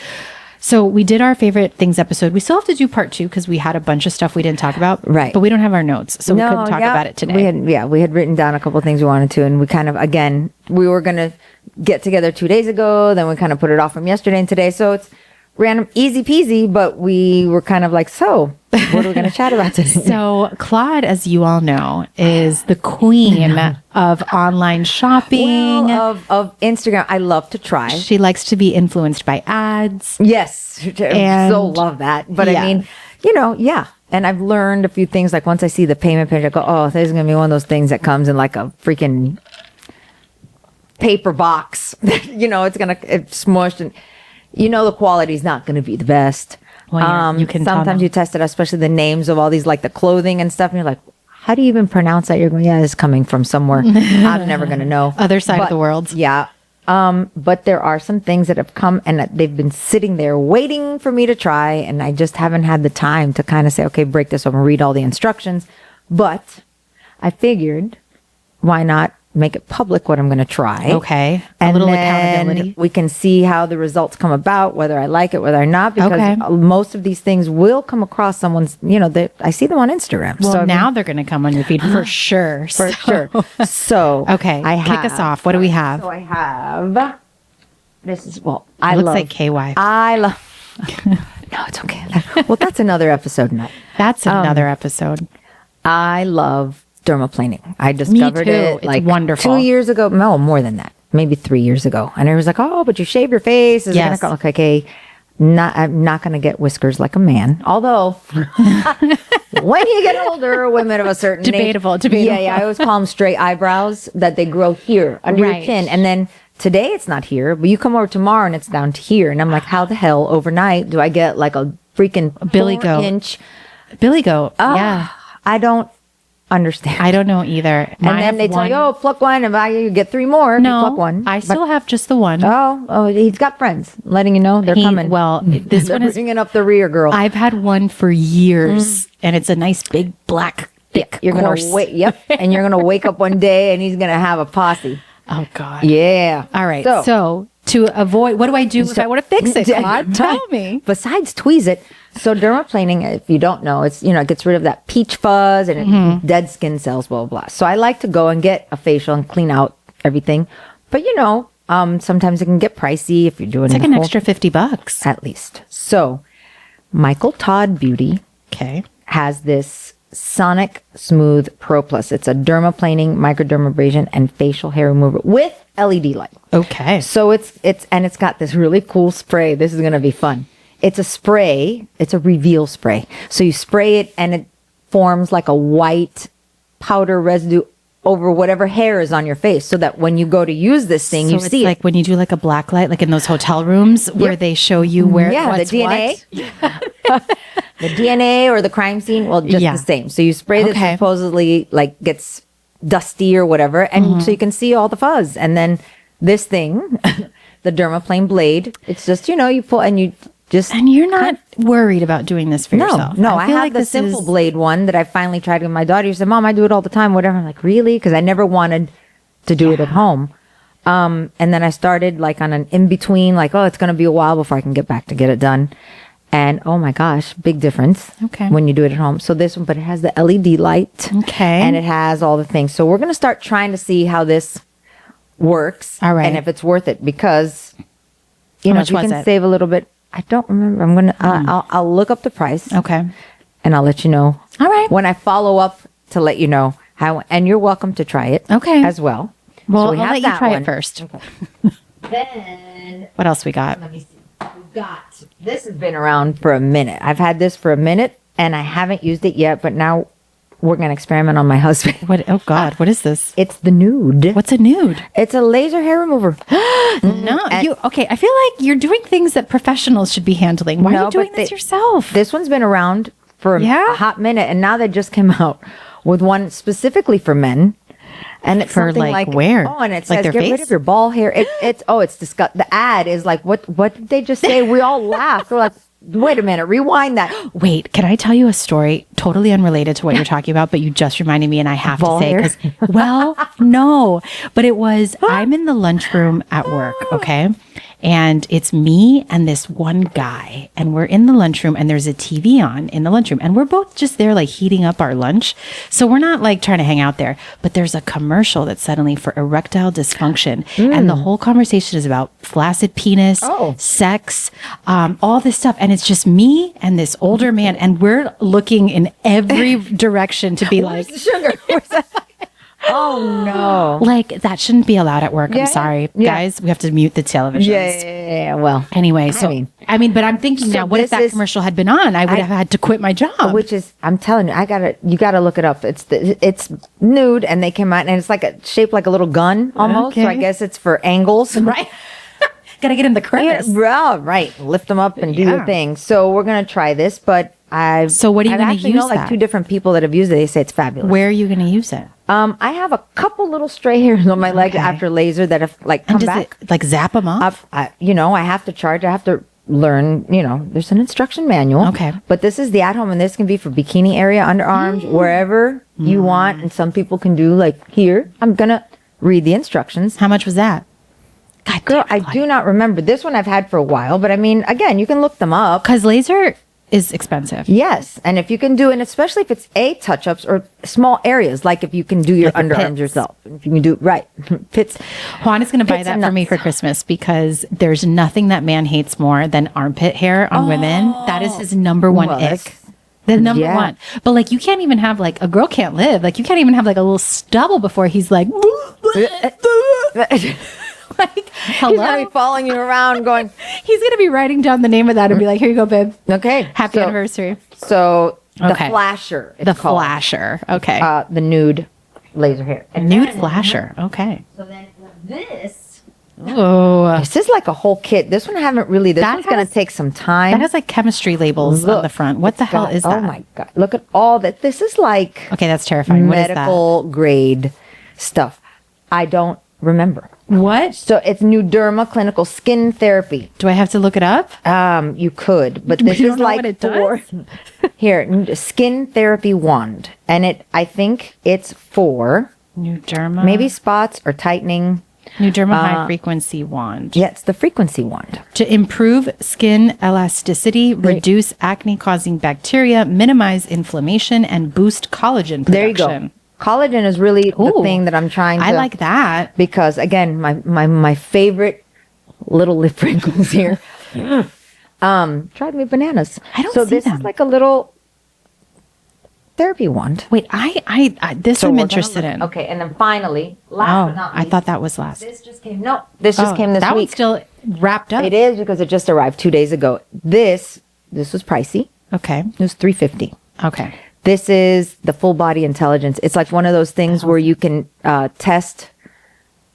so we did our favorite things episode. We still have to do part 2 because we had a bunch of stuff we didn't talk about. Right. But we don't have our notes. So we couldn't talk about it today. We had written down a couple of things we wanted to, and we kind of, again, we were going to get together 2 days ago, then we kind of put it off from yesterday and today. So it's random, easy peasy, but we were kind of like, so what are we going to chat about today? So Claude, as you all know, is the queen of online shopping. Well, of Instagram, I love to try. She likes to be influenced by ads. Yes, And- so love that. But Yeah. I mean, yeah. And I've learned a few things. Like once I see the payment page, I go, oh, this is going to be one of those things that comes in like a freaking paper box. It's smushed, and the quality is not going to be the best. Well, you can tell sometimes them. you test it, especially the names of all these, like the clothing and stuff, and you're like, how do you even pronounce that? You're going, yeah, it's coming from somewhere. I'm never going to know. Other side of But- the world. Yeah. But there are some things that have come and that they've been sitting there waiting for me to try, and I just haven't had the time to kind of say, okay, break this open, read all the instructions. But I figured, why not make it public what I'm going to try? Okay. A And little then accountability. we can see how the results come about, whether I like it, whether or not, because Okay. most of these things will come across someone's, I see them on Instagram. Well, So I mean, now they're going to come on your feed for sure. for sure. So Okay. Kick us off. What do we have? So I have. This is I Looks love like KY. I love. No, it's okay. Well, that's another episode. Night. That's another episode. I love dermaplaning. I discovered too. it It's like wonderful. 2 years ago. No, more than that. Maybe 3 years ago. And I was like, oh, but you shave your face. Is Yes. it gonna go? Okay. I'm not going to get whiskers like a man. Although, when you get older, women of a certain Debatable, age, debatable. Yeah, I always call them straight eyebrows that they grow here under Right. your chin, and then today it's not here, but you come over tomorrow and it's down to here, and I'm like, how the hell overnight do I get like a freaking Billy 4 goat. inch? Billy Goat. Yeah. I don't understand. I don't know either. and then they tell you, oh, pluck one, and you get 3 more. if you pluck no, one. I But- still have just the one. Oh, he's got friends letting you know they're coming. Well, this They're one is, bringing up the rear, girl. I've had one for years and it's a nice big black thick You're course. gonna wait. Yep, and you're gonna wake up one day and he's gonna have a posse. Oh God. Yeah. All right. So to avoid, what do I do if I want to fix it? Claude? Tell me. Besides tweeze it, so dermaplaning, if you don't know, it's it gets rid of that peach fuzz and Mm-hmm. dead skin cells, blah, blah blah. So I like to go and get a facial and clean out everything. But sometimes it can get pricey if you're doing It's like the an whole- extra $50. at least. So Michael Todd Beauty Okay. has this Sonic Smooth Pro Plus. It's a dermaplaning, microdermabrasion, and facial hair remover with LED light. Okay. So it's got this really cool spray. This is gonna be fun. It's a spray. It's a reveal spray. So you spray it and it forms like a white powder residue over whatever hair is on your face, so that when you go to use this thing, So you it's see like it. when you do like a black light, like in those hotel rooms where they show you where Yeah, the what's DNA. what. The DNA or the crime scene, well, just Yeah. the same. So you spray this Okay. supposedly like gets dusty or whatever, and so you can see all the fuzz. And then this thing, the Dermaplane blade, it's just you pull and you just And you're not worried about doing this for yourself. No, I feel have like the this simple is- blade one that I finally tried with my daughter. She said, Mom, I do it all the time, whatever. I'm like, really? Because I never wanted to do it at home. And then I started like on an in-between, like, oh, it's going to be a while before I can get back to get it done. And oh my gosh, big difference Okay. when you do it at home. So this one, but it has the LED light. Okay. And it has all the things. So we're going to start trying to see how this works. All right. And if it's worth it, because, How if much you was can it? save a little bit. I don't remember. I'm going to, I'll look up the price Okay. and I'll let you know. All right. When I follow up to let you know how, and you're welcome to try it. Okay. As well. Well, So we I'll have let you that try one. it first. Then What else we got? let me see. We've got, this has been around for a minute. I've had this for a minute and I haven't used it yet, but now we're going to experiment on my husband. What? Oh God, what is this? It's the Nude. What's a nude? It's a laser hair remover. No, And- you okay? I feel like you're doing things that professionals should be handling. Why are No, you doing but this they- yourself? This one's been around for Yeah? a hot minute, and now they just came out with one specifically for men. And it's For, something like, like where? Oh, and it Like says their get rid face? of your ball hair. It's disgusting. The ad is like, what did they just say? We all laughed. We're like, Wait a minute. Rewind that. Wait, can I tell you a story totally unrelated to what you're talking about, but you just reminded me and I have Ball to say, hair? because, well, no, but it was, I'm in the lunchroom at work, okay? And it's me and this one guy, and we're in the lunchroom and there's a TV on in the lunchroom, and we're both just there like heating up our lunch. So we're not like trying to hang out there, but there's a commercial that's suddenly for erectile dysfunction. And the whole conversation is about flaccid penis, Oh. sex, all this stuff. And it's just me and this older man, and we're looking in every direction to be like, Sugar. Oh no. like that shouldn't be allowed at work. Yeah, I'm sorry, yeah. guys. We have to mute the televisions. Yeah. Well, Anyway, so I mean, but I'm thinking So now, what if this that is- commercial had been on? I would have had to quit my job. which is, I'm telling you, you gotta look it up. It's nude, and they came out, and it's like shaped like a little gun almost. So I Okay. guess it's for angles, right? Gotta get in the Yeah, crevice. right. Lift them up and do your Yeah. thing. So we're gonna try this, but So what are you I've gonna actually use know like that? 2 different people that have used it. They say it's fabulous. Where are you going to use it? I have a couple little stray hairs on my leg Okay. after laser that have like And come does back. it like zap them off? I have to charge. I have to learn. There's an instruction manual. Okay. But this is the at home, and this can be for bikini area, underarms, wherever you want. And some people can do like here. I'm gonna read the instructions. How much was that? God, Girl, I do not remember. This one I've had for a while, but I mean, again, you can look them up. Because laser is expensive. Yes, and if you can do, and especially if it's touch-ups or small areas, like if you can do your Like your underarms pits. yourself, if you can do right, pits. Juan is going to buy Pits that and for me nuts. for Christmas because there's nothing that man hates more than armpit hair on women. That is his number one Well, that's- ick. The number Yeah. one. But like you can't even have like a girl can't live. Like you can't even have like a little stubble before he's like like hello. He's gonna be following you around, going, He's gonna be writing down the name of that and be like, here you go, babe. okay, Happy so- anniversary. So the Okay. flasher, it's The called. flasher. Okay. The nude laser hair. And Nude then- flasher. Okay. So then this. Oh, This is like a whole kit. This one I haven't really. This That one's gonna has- take some time. that has like chemistry labels on Look, the front. What the it's hell got- is that? Oh my god! Look at all that. This is like Okay, that's terrifying. What is that? medical grade stuff. I don't remember. What? So it's Nuderma Clinical Skin Therapy. Do I have to look it up? You could, but We this don't is know like what it for here Skin Therapy Wand, and I think it's for Nuderma. maybe spots or tightening. Nuderma high frequency wand. Yeah, it's the frequency wand. To improve skin elasticity, reduce acne causing bacteria, minimize inflammation, and boost collagen production. There you go. Collagen is really the Ooh, thing that I'm trying to. I like that. because again, my favorite little lip wrinkles here. Tried me bananas. I don't So see this them. is like a little therapy wand. Wait, I this So I'm we're gonna interested look- in. Okay, and then finally, last Oh, but not I least, thought that was last. this just came. No, this just Oh, came this that week. one's still wrapped up. It is because it just arrived 2 days ago. This was pricey. Okay. It was $350. Okay. This is the full body intelligence. It's like one of those things where you can test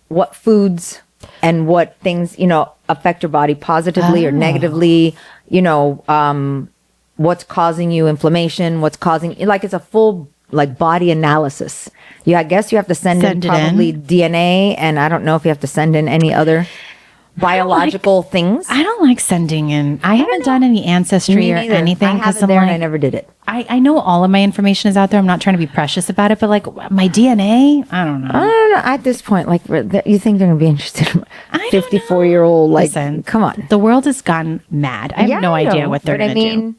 what foods and what things, affect your body positively or Oh. negatively, what's causing you inflammation, what's causing, like it's a full like body analysis. I guess you have to send in Send it probably in. DNA, and I don't know if you have to send in any other biological things. I don't like sending in. I haven't done any ancestry Me or neither. anything I have because it I'm there and I like, never did it. I know all of my information is out there. I'm not trying to be precious about it, but like my DNA, I don't know. I don't know. At this point, like, you think they're gonna be interested in I don't 54-year-old? Like, Listen, come on. The world has gone mad. I have Yeah, no I idea know, what they're but going to do.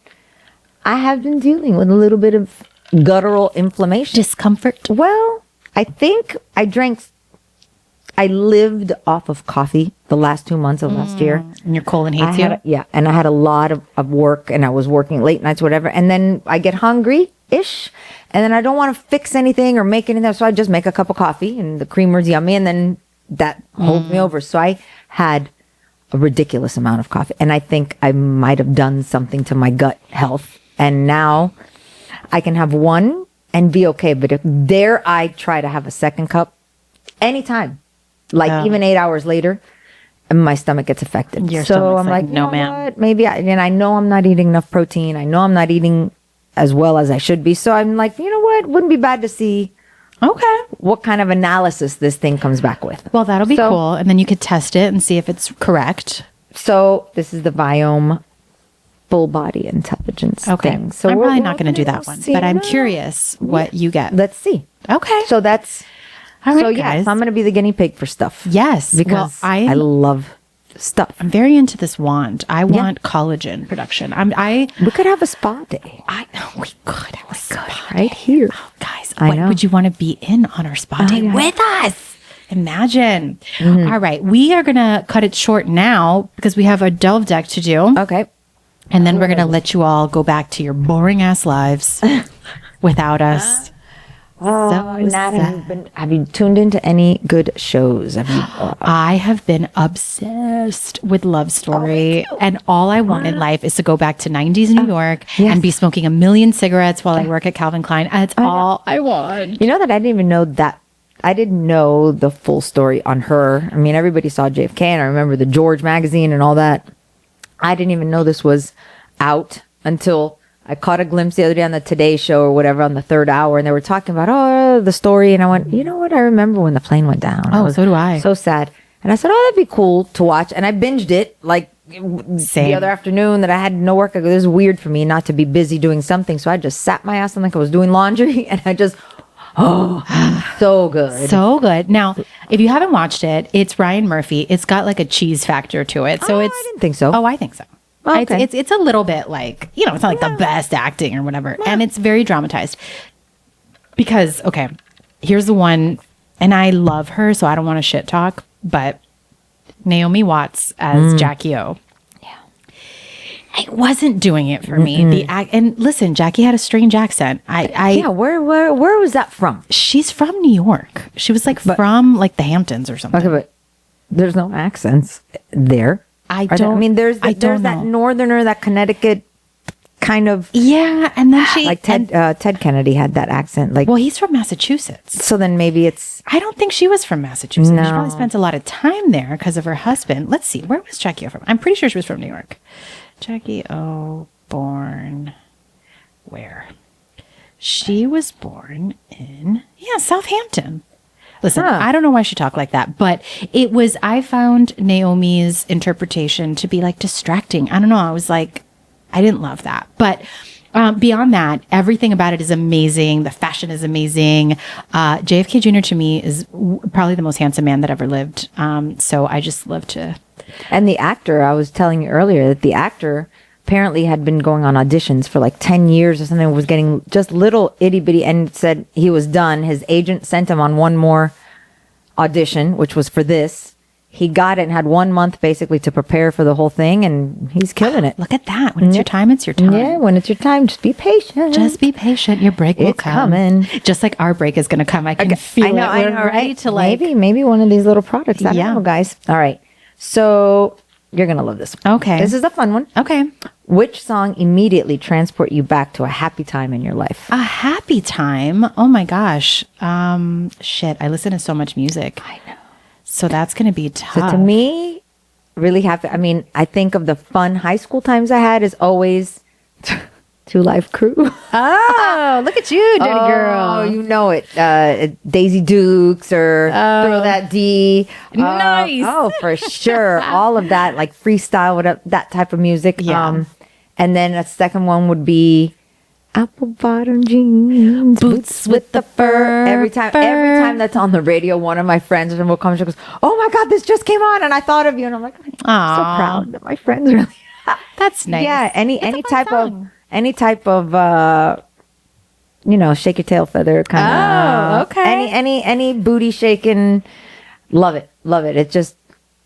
I have been dealing with a little bit of guttural inflammation. Discomfort. Well, I think I lived off of coffee the last 2 months of last year. And your colon I hates you. had, and I had a lot of work, and I was working late nights, whatever. And then I get hungry-ish, and then I don't want to fix anything or make anything, so I just make a cup of coffee, and the creamer's yummy, and then that holds me over. So I had a ridiculous amount of coffee, and I think I might have done something to my gut health. And now I can have one and be okay, but if dare I try to have a second cup anytime, like Yeah. even 8 hours later, and my stomach gets affected. Your so stomach's I'm like, like, "No, no, ma'am." ma'am. Maybe and I know I'm not eating enough protein. I know I'm not eating as well as I should be. So I'm like, you know what? Wouldn't be bad to see Okay. what kind of analysis this thing comes back with. Well, that'll be So- cool. And then you could test it and see if it's correct. So this is the Viome full body intelligence Okay. thing. So I'm we're- probably we're not going to do gonna that one, see. but I'm No. curious what you get. Let's see. Okay. So that's All right, so yes, guys. I'm going to be the guinea pig for stuff. Yes. because well, I love stuff. I'm very into this wand. I want collagen production. We could have a spa day We could have a spa right here. Guys, I what know. would you want to be in on our spa day yeah. with us? Imagine. Mm-hmm. All right. We are going to cut it short now because we have a delve deck to do. Okay. And then we're going to let you all go back to your boring ass lives without us. Oh, Nat, sad. have you tuned into any good shows? Have you? I have been obsessed with Love Story, and all I want in life is to go back to 90s New York yes. and be smoking a million cigarettes while I work at Calvin Klein. That's all I want. You know that I didn't even know that. I didn't know the full story on her. I mean, everybody saw JFK, and I remember the George magazine and all that. I didn't even know this was out until I caught a glimpse the other day on the Today Show or whatever on the third hour, and they were talking about the story, and I went, you know what? I remember when the plane went down. Oh, so do I. So sad. And I said, oh, that'd be cool to watch, and I binged it like the Same. other afternoon that I had no work. I go, this is weird for me not to be busy doing something, so I just sat my ass on like I was doing laundry, and I just so good. So good. Now, if you haven't watched it, it's Ryan Murphy. It's got like a cheese factor to it. So Oh, I it's didn't think so. Oh, I think so. Oh, okay. It's a little bit like, it's not like the best acting or whatever. And it's very dramatized. Because, okay, here's the one, and I love her, so I don't want to shit talk, but Naomi Watts as Jackie O. It wasn't doing it for me. And listen, Jackie had a strange accent. Yeah, where was that from? She's from New York. She was like from like the Hamptons or something. Okay, but there's no accents there. I Are there? don't. I mean, there's I there's don't that know. northerner, that Connecticut kind of Yeah, and then she like Ted Kennedy had that accent. Like, well, he's from Massachusetts. so then maybe it's I don't think she was from Massachusetts. She No. probably spent a lot of time there because of her husband. Let's see, where was Jackie O from? I'm pretty sure she was from New York. Jackie O, born where? She was born in Southampton. Listen, Huh. I don't know why she talked like that, but I found Naomi's interpretation to be like distracting. I don't know. I was like, I didn't love that. But beyond that, everything about it is amazing. The fashion is amazing. JFK Jr. to me is probably the most handsome man that ever lived. So I just love to. and the actor, I was telling you earlier that the actor apparently had been going on auditions for like 10 years or something, was getting just little itty bitty, and said he was done. His agent sent him on one more audition, which was for this. He got it and had 1 month basically to prepare for the whole thing, and he's killing it. Look at that. When it's your time, it's your time. Yeah, when it's your time, just be patient. Just be patient. Your break will It's come. coming. Just like our break is going to come. I can feel it. We're ready to like. maybe one of these little products. I Yeah. don't know, guys. All right, so you're gonna love this one. Okay. This is a fun one. Okay. Which song immediately transport you back to a happy time in your life? A happy time. Oh my gosh. Shit. I listen to so much music. I know. So that's going to be So tough. to me, really happy. I mean, I think of the fun high school times I had is always Two Live Crew. Oh, look at you, dirty Oh, you know it. Daisy Dukes or Throw That D. Nice. Oh, for sure. All of that, like freestyle, whatever, that type of music. Yeah. And then a second one would be apple bottom jeans, Boots with the fur. Every time that's on the radio, one of my friends will come and she goes, "Oh my God, this just came on, and I thought of you." And I'm like, I'm so Aw. proud that my friends really. That's nice. Yeah, any It's a fun type song. of shake your tail feather kind of. Oh, okay. Any booty shaking, love it.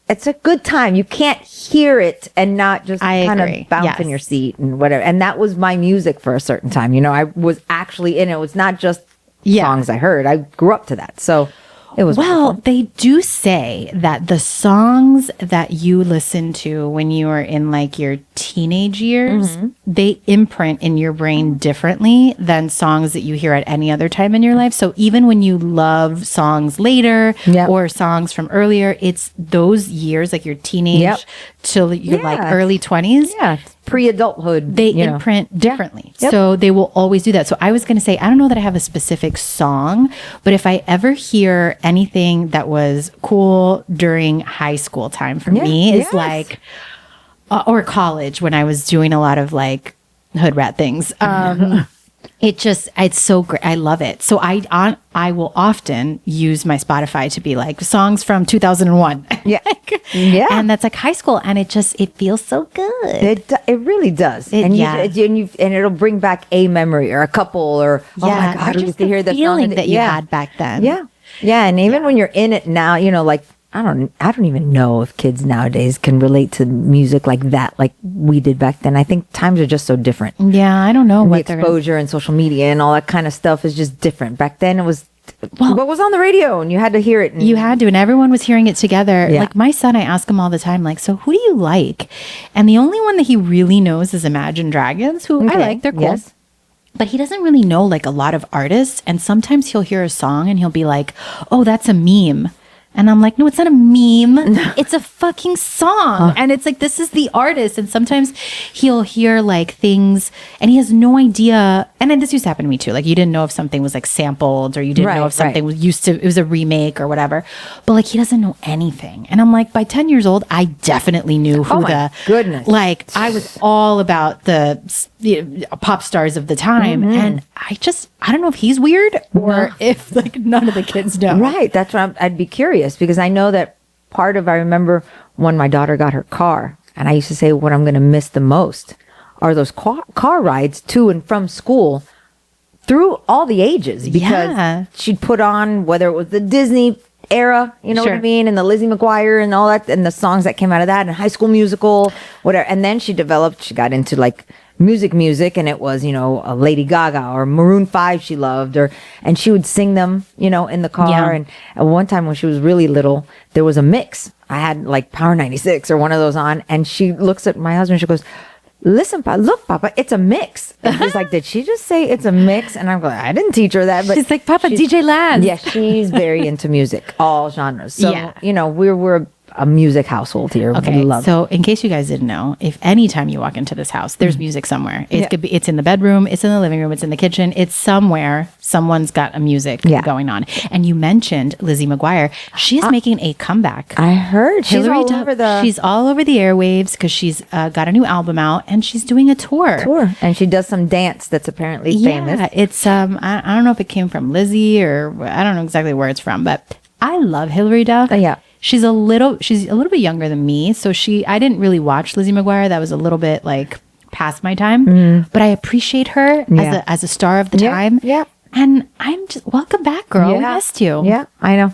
It's a good time. You can't hear it and not just I kind agree. of bounce Yes. in your seat and whatever. And that was my music for a certain time. I was actually in it. It was not just Yeah. songs I heard. I grew up to that. So it was Well, wonderful. they do say that the songs that you listen to when you are in like your teenage years, they imprint in your brain differently than songs that you hear at any other time in your life. So even when you love songs later Yep. or songs from earlier, it's those years, like your teenage Yep. till your like Yeah. early 20s. Yeah, it's pre-adulthood. They you know. imprint differently. Yep. So they will always do that. So I was going to say, I don't know that I have a specific song, but if I ever hear anything that was cool during high school time for Yeah, me, is yes. like, or college when I was doing a lot of like hood rat things. It's so great. I love it. So I will often use my Spotify to be like songs from 2001. Yeah. Yeah. And that's like high school. And it feels so good. It really does. Yeah. And it'll bring back a memory or a couple or, oh my God, or we just used to hear the the feeling song that you had back then. Yeah. Yeah. And even when you're in it now, like, I don't even know if kids nowadays can relate to music like that, like we did back then. I think times are just so different. Yeah, I don't know And the what they're gonna- exposure and social media and all that kind of stuff is just different. Back then it was what was on the radio and you had to hear it. And You had to, and everyone was hearing it together. Yeah. Like my son, I ask him all the time, like, so who do you like? And the only one that he really knows is Imagine Dragons, who I Okay, like. They're cool. yes. But he doesn't really know like a lot of artists. And sometimes he'll hear a song and he'll be like, oh, that's a meme. And I'm like, no, it's not a meme. It's a fucking song. And it's like, this is the artist. And sometimes he'll hear like things and he has no idea. And then this used to happen to me too. Like you didn't know if something was like sampled or you didn't know Right, if something right. was it was a remake or whatever. But like, he doesn't know anything. And I'm like, by 10 years old, I definitely knew who Oh my goodness. like I was all about the pop stars of the time. And I don't know if he's weird or if like none of the kids know. Right. That's what I'd be curious because I know that I remember when my daughter got her car and I used to say what I'm going to miss the most are those car rides to and from school through all the ages because Yeah. she'd put on whether it was the Disney era, you know what I Sure. mean? And the Lizzie McGuire and all that and the songs that came out of that and High School Musical, whatever. And then she got into like music and it was, a Lady Gaga or Maroon 5 she loved and she would sing them, in the car. Yeah. And at one time when she was really little, there was a mix. I had like Power 96 or one of those on and she looks at my husband, she goes, listen, Papa, it's a mix. And he's like, did she just say it's a mix? And I'm going, I didn't teach her that. But She's like, Papa, she's- DJ Laz. Yeah, she's very into music, all genres. So, Yeah. we're a music household here. Okay, We love so in case you guys didn't know, if anytime you walk into this house, there's music somewhere. It Yeah. could be, it's in the bedroom, it's in the living room, it's in the kitchen, it's somewhere. Someone's got a music Yeah. going on. And you mentioned Lizzie McGuire. She is making a comeback. I heard she's all Duff, over the she's all over the airwaves because she's got a new album out and she's doing a tour. tour. And she does some dance that's apparently famous. Yeah, it's I don't know if it came from Lizzie or I don't know exactly where it's from, but I love Hilary Duff. Yeah. She's a little bit younger than me, so I didn't really watch Lizzie McGuire. That was a little bit like past my time, but I appreciate her Yeah. as a star of the Yeah, time. yeah. And I'm just welcome back, girl. We missed you. Yeah, I know.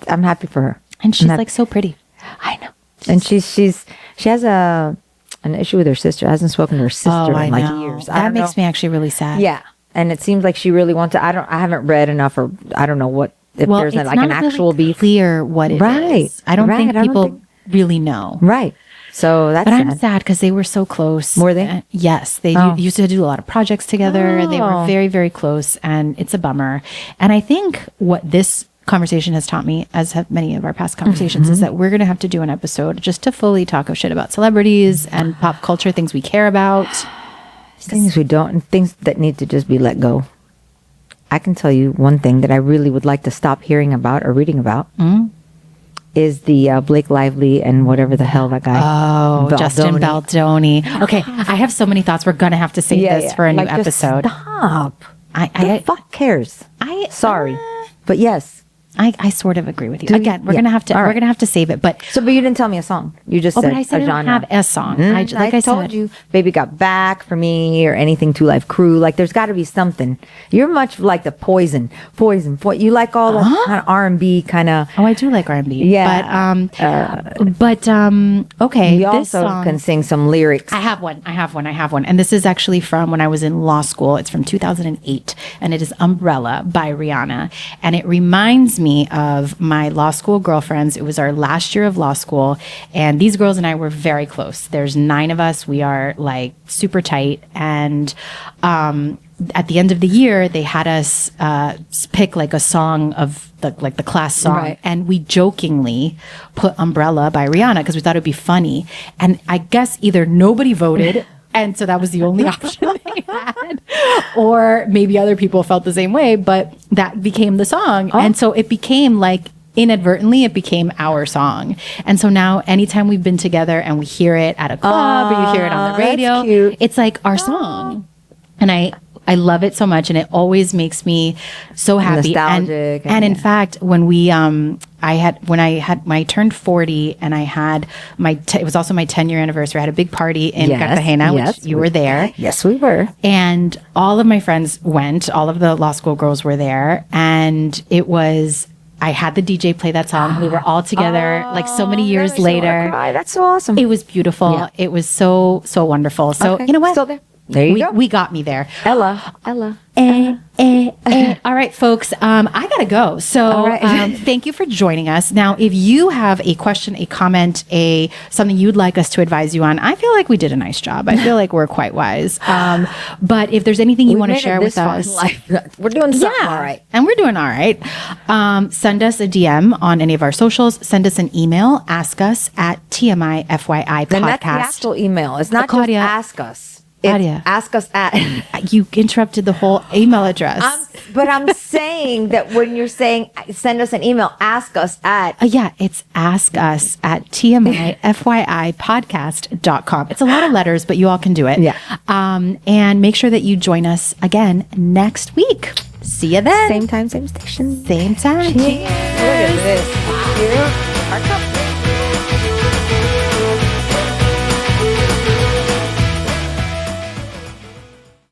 I'm happy for her. And she's I'm like so pretty. I know. And she has an issue with her sister. Hasn't spoken to her sister in like years. I That don't makes know. me actually really sad. Yeah. And it seems like she really wants to. I haven't read enough or I don't know what if Well, there's it's like not an actual really beef. clear what it is. Right, I don't right. think I don't people think- really know. Right. So that's But I'm sad. sad because they were so close. Were they? Yes. They Oh. used to do a lot of projects together. They were Oh. very, very close. And it's a bummer. And I think what this conversation has taught me, as have many of our past conversations, is that we're going to have to do an episode just to fully talk of shit about celebrities and pop culture, things we care about. Things we don't, and things that need to just be let go. I can tell you one thing that I really would like to stop hearing about or reading about is the Blake Lively and whatever the hell that guy. Oh, Justin Baldoni. Okay. I have so many thoughts. We're going to have to save this for a new Like, just episode. Stop. I, The fuck cares? Sorry, but yes. I sort of agree with you. Do you? Again, we're Yeah. gonna have to All we're right. gonna have to save it. But But you didn't tell me a song. You just said but I said a I don't genre. have a song. Mm, Like I told said, you, Baby Got Back for me or anything Two Life Crew. Like there's got to be something. You're much like the Poison. You like all the kind of R&B kind of. Oh, I do like R&B. Yeah. But okay. You This also song, can sing some lyrics. I have one. And this is actually from when I was in law school. It's from 2008, and it is Umbrella by Rihanna. And it reminds me of my law school girlfriends. It was our last year of law school, and these girls and I were very close. There's 9 of us. We are like super tight, and at the end of the year, they had us pick like a song of the class song, Right. and we jokingly put Umbrella by Rihanna because we thought it'd be funny. And I guess either nobody voted, and so that was the only option they had, or maybe other people felt the same way, but that became the song. And so it became like inadvertently it became our song. And so now anytime we've been together and we hear it at a club or you hear it on the that's radio, cute. it's like our song. And I love it so much, and it always makes me so happy. Nostalgic, And in yeah. fact, when when I turned 40, and I had it was also my 10-year anniversary. I had a big party in Cartagena, which you were there. Yes, we were. And all of my friends went. All of the law school girls were there, and I had the DJ play that song. We were all together, like so many years later. That's so awesome. It was beautiful. Yeah. It was so wonderful. So Okay, you know what? still there. There you go. We got me there. Ella. All right, folks. I gotta go. So All right. thank you for joining us. Now, if you have a question, a comment, something you'd like us to advise you on, I feel like we did a nice job. I feel like we're quite wise. But if there's anything you want to share with us, We're doing something all right. and we're doing all right. Send us a DM on any of our socials. Send us an email. Ask us at TMIFYI Then that's the podcast. actual email. It's not Claudia. just ask us. It's Claudia. ask us at. You interrupted the whole email address. But I'm saying that when you're saying send us an email, ask us at. Yeah, it's ask us at TMIFYIpodcast.com. It's a lot of letters, but you all can do it. Yeah. And make sure that you join us again next week. See you then. Same time, same station. Same time. Look at this. Our cup.